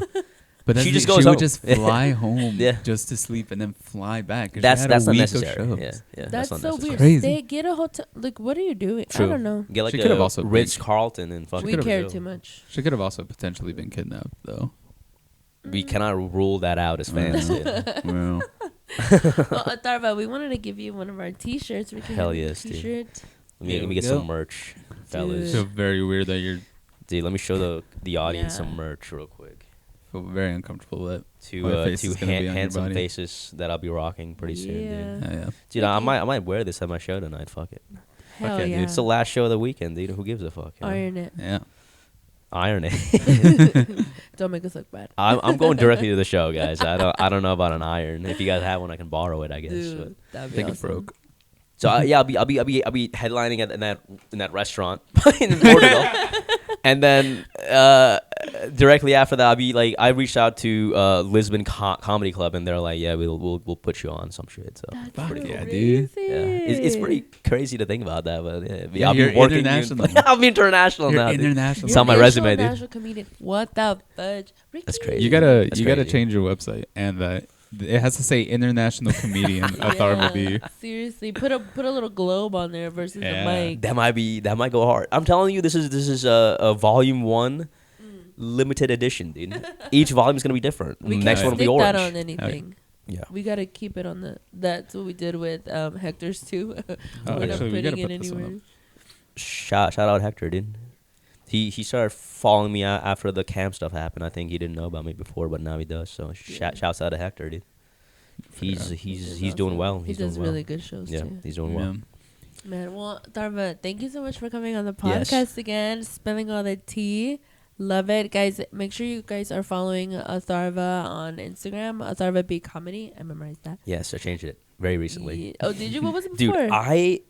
But She she just just goes she home. would just fly home Yeah. just to sleep and then fly back. 'cause she That's had a not week of necessary. shows. Yeah, That's not so necessary. weird. Crazy. Stay, get a hotel. Like, what are you doing? True. I don't know. Get like She a could have also Ritz been- Carlton and fucking. We could've care Brazil. too much. She could have also potentially been kidnapped, though. We cannot rule that out as fans. Well, dude. well, Well, Atharva, we wanted to give you one of our T-shirts. We can Hell have a yes, dude. T-shirt. Let There me we get go. some merch, fellas. it's so very weird that you're Dude, let me show the audience Yeah. some merch real quick. feel very uncomfortable that Two My face is gonna be on your handsome body. faces that I'll be rocking pretty soon, dude. Yeah. yeah. Dude, I might wear this at my show tonight. Fuck it. Hell Okay, dude. yeah. It's the last show of the weekend, dude. Who gives a fuck? You know? Iron it. Yeah. Iron it. Don't make us look bad. I'm going directly to the show, guys. I don't know about an iron. If you guys have one, I can borrow it, I guess. Dude, But- that'd I be think awesome. it broke. So yeah, I'll be headlining in that restaurant in Portugal, and then directly after that, I'll be like, I reached out to Lisbon Comedy Club, and they're like, yeah, we'll put you on some shit. So That's Fuck so yeah, dude. crazy. yeah, it's pretty crazy to think about that, but Yeah, I'll you're be working. international. I'll be international You're now. dude. international. It's on my resume, dude. International comedian. What the fudge? That's Ricky. crazy. You gotta That's you gotta crazy. change your website, and it has to say international comedian Atharva B. Seriously, put a little globe on there versus Yeah. the mic. That might go hard. I'm telling you, this is a volume 1 limited edition, dude. Each volume is gonna be different. We Next can't one will be stick that orange. on anything. Yeah. We gotta keep it on the. That's what we did with Hector's too. We're not we gotta putting it put this one anywhere. up. Shout out Hector, dude. He started following me after the Kam stuff happened. I think he didn't know about me before, but now he does. So shouts out to Hector, dude. He's doing well. He does really good shows too. Yeah, he's doing well. Man, well, Atharva, thank you so much for coming on the podcast again, spilling all the tea. Love it. Guys, make sure you guys are following Atharva on Instagram, Atharva B Comedy. I memorized that. Yes, I changed it very recently. Yeah. Oh, did you? What was it before? Dude, I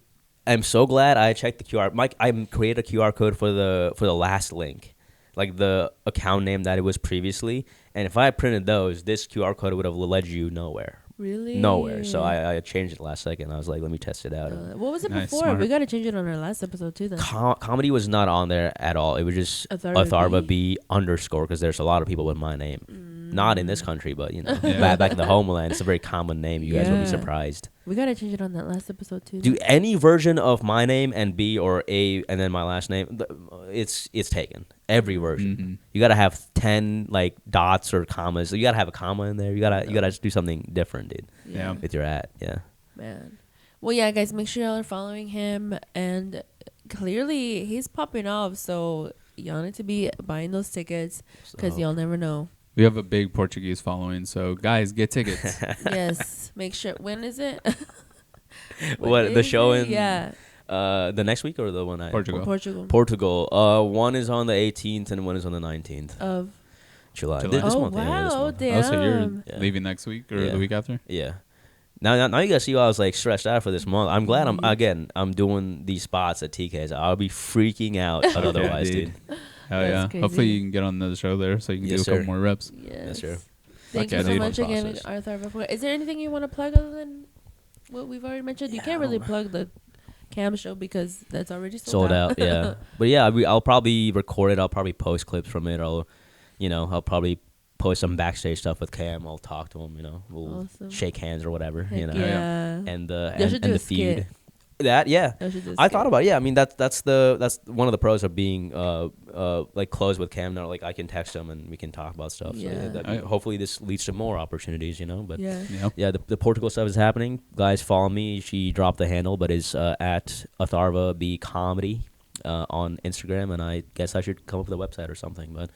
am so glad I checked the QR. Mike, I created a QR code for the last link, like the account name that it was previously. And if I had printed those, this QR code would have led you nowhere. Really? Nowhere. So I changed it last second. I was like, let me test it out. What was it before? Smart. We got to change it on our last episode too then. Comedy was not on there at all. It was just Atharva B _ because there's a lot of people with my name. Not in this country, but back in the homeland, it's a very common name. You guys will be surprised. We got to change it on that last episode too. Do any version of my name and B or A and then my last name, it's taken. Every version. Mm-hmm. You got to have 10 like dots or commas. You got to have a comma in there. You got to do something different, dude. Yeah. With your at. Yeah. Man. Well, yeah, guys, make sure y'all are following him, and clearly he's popping off, so y'all need to be buying those tickets because y'all never know. We have a big Portuguese following, so guys, get tickets. Yes, make sure. When is it? What the show in? Yeah. The next week or the one? Portugal. One is on the 18th and one is on the 19th of July. This month. Wow, damn. Oh, so you're leaving next week or the week after? Yeah. Now you guys see why I was like stressed out for this month. I'm glad I'm doing these spots at TK's. I'll be freaking out otherwise, dude. Hell yeah. Crazy. Hopefully you can get on the show there so you can do a couple more reps. Yes, sir. Thank you so much again, Atharva. Is there anything you want to plug other than what we've already mentioned? You can't really plug the Kam show because that's already sold out. Yeah. But yeah, I'll probably record it. I'll probably post clips from it. I'll probably post some backstage stuff with Kam. I'll talk to him. We'll shake hands or whatever. Heck and the feud. Skit. That I thought about it. Yeah, I mean that's one of the pros of being like close with Kam. Now, like I can text him and we can talk about stuff. Yeah. So hopefully this leads to more opportunities. But yeah, the Portugal stuff is happening. Guys, follow me. She dropped the handle, but is at Atharva B Comedy on Instagram, and I guess I should come up with a website or something. But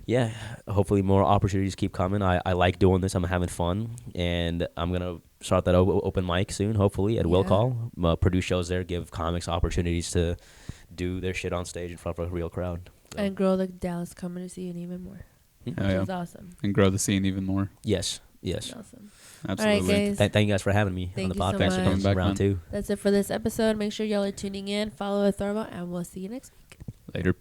yeah, hopefully more opportunities keep coming. I like doing this. I'm having fun, and I'm gonna start that open mic soon, hopefully, at Will Call. Produce shows there, give comics opportunities to do their shit on stage in front of a real crowd. So. And grow the Dallas comedy scene even more. Which is awesome. And grow the scene even more. Yes. Awesome. Absolutely. All right, guys. Thank you guys for having me on the podcast. So coming back, round 2. That's it for this episode. Make sure y'all are tuning in. Follow Atharva, and we'll see you next week. Later.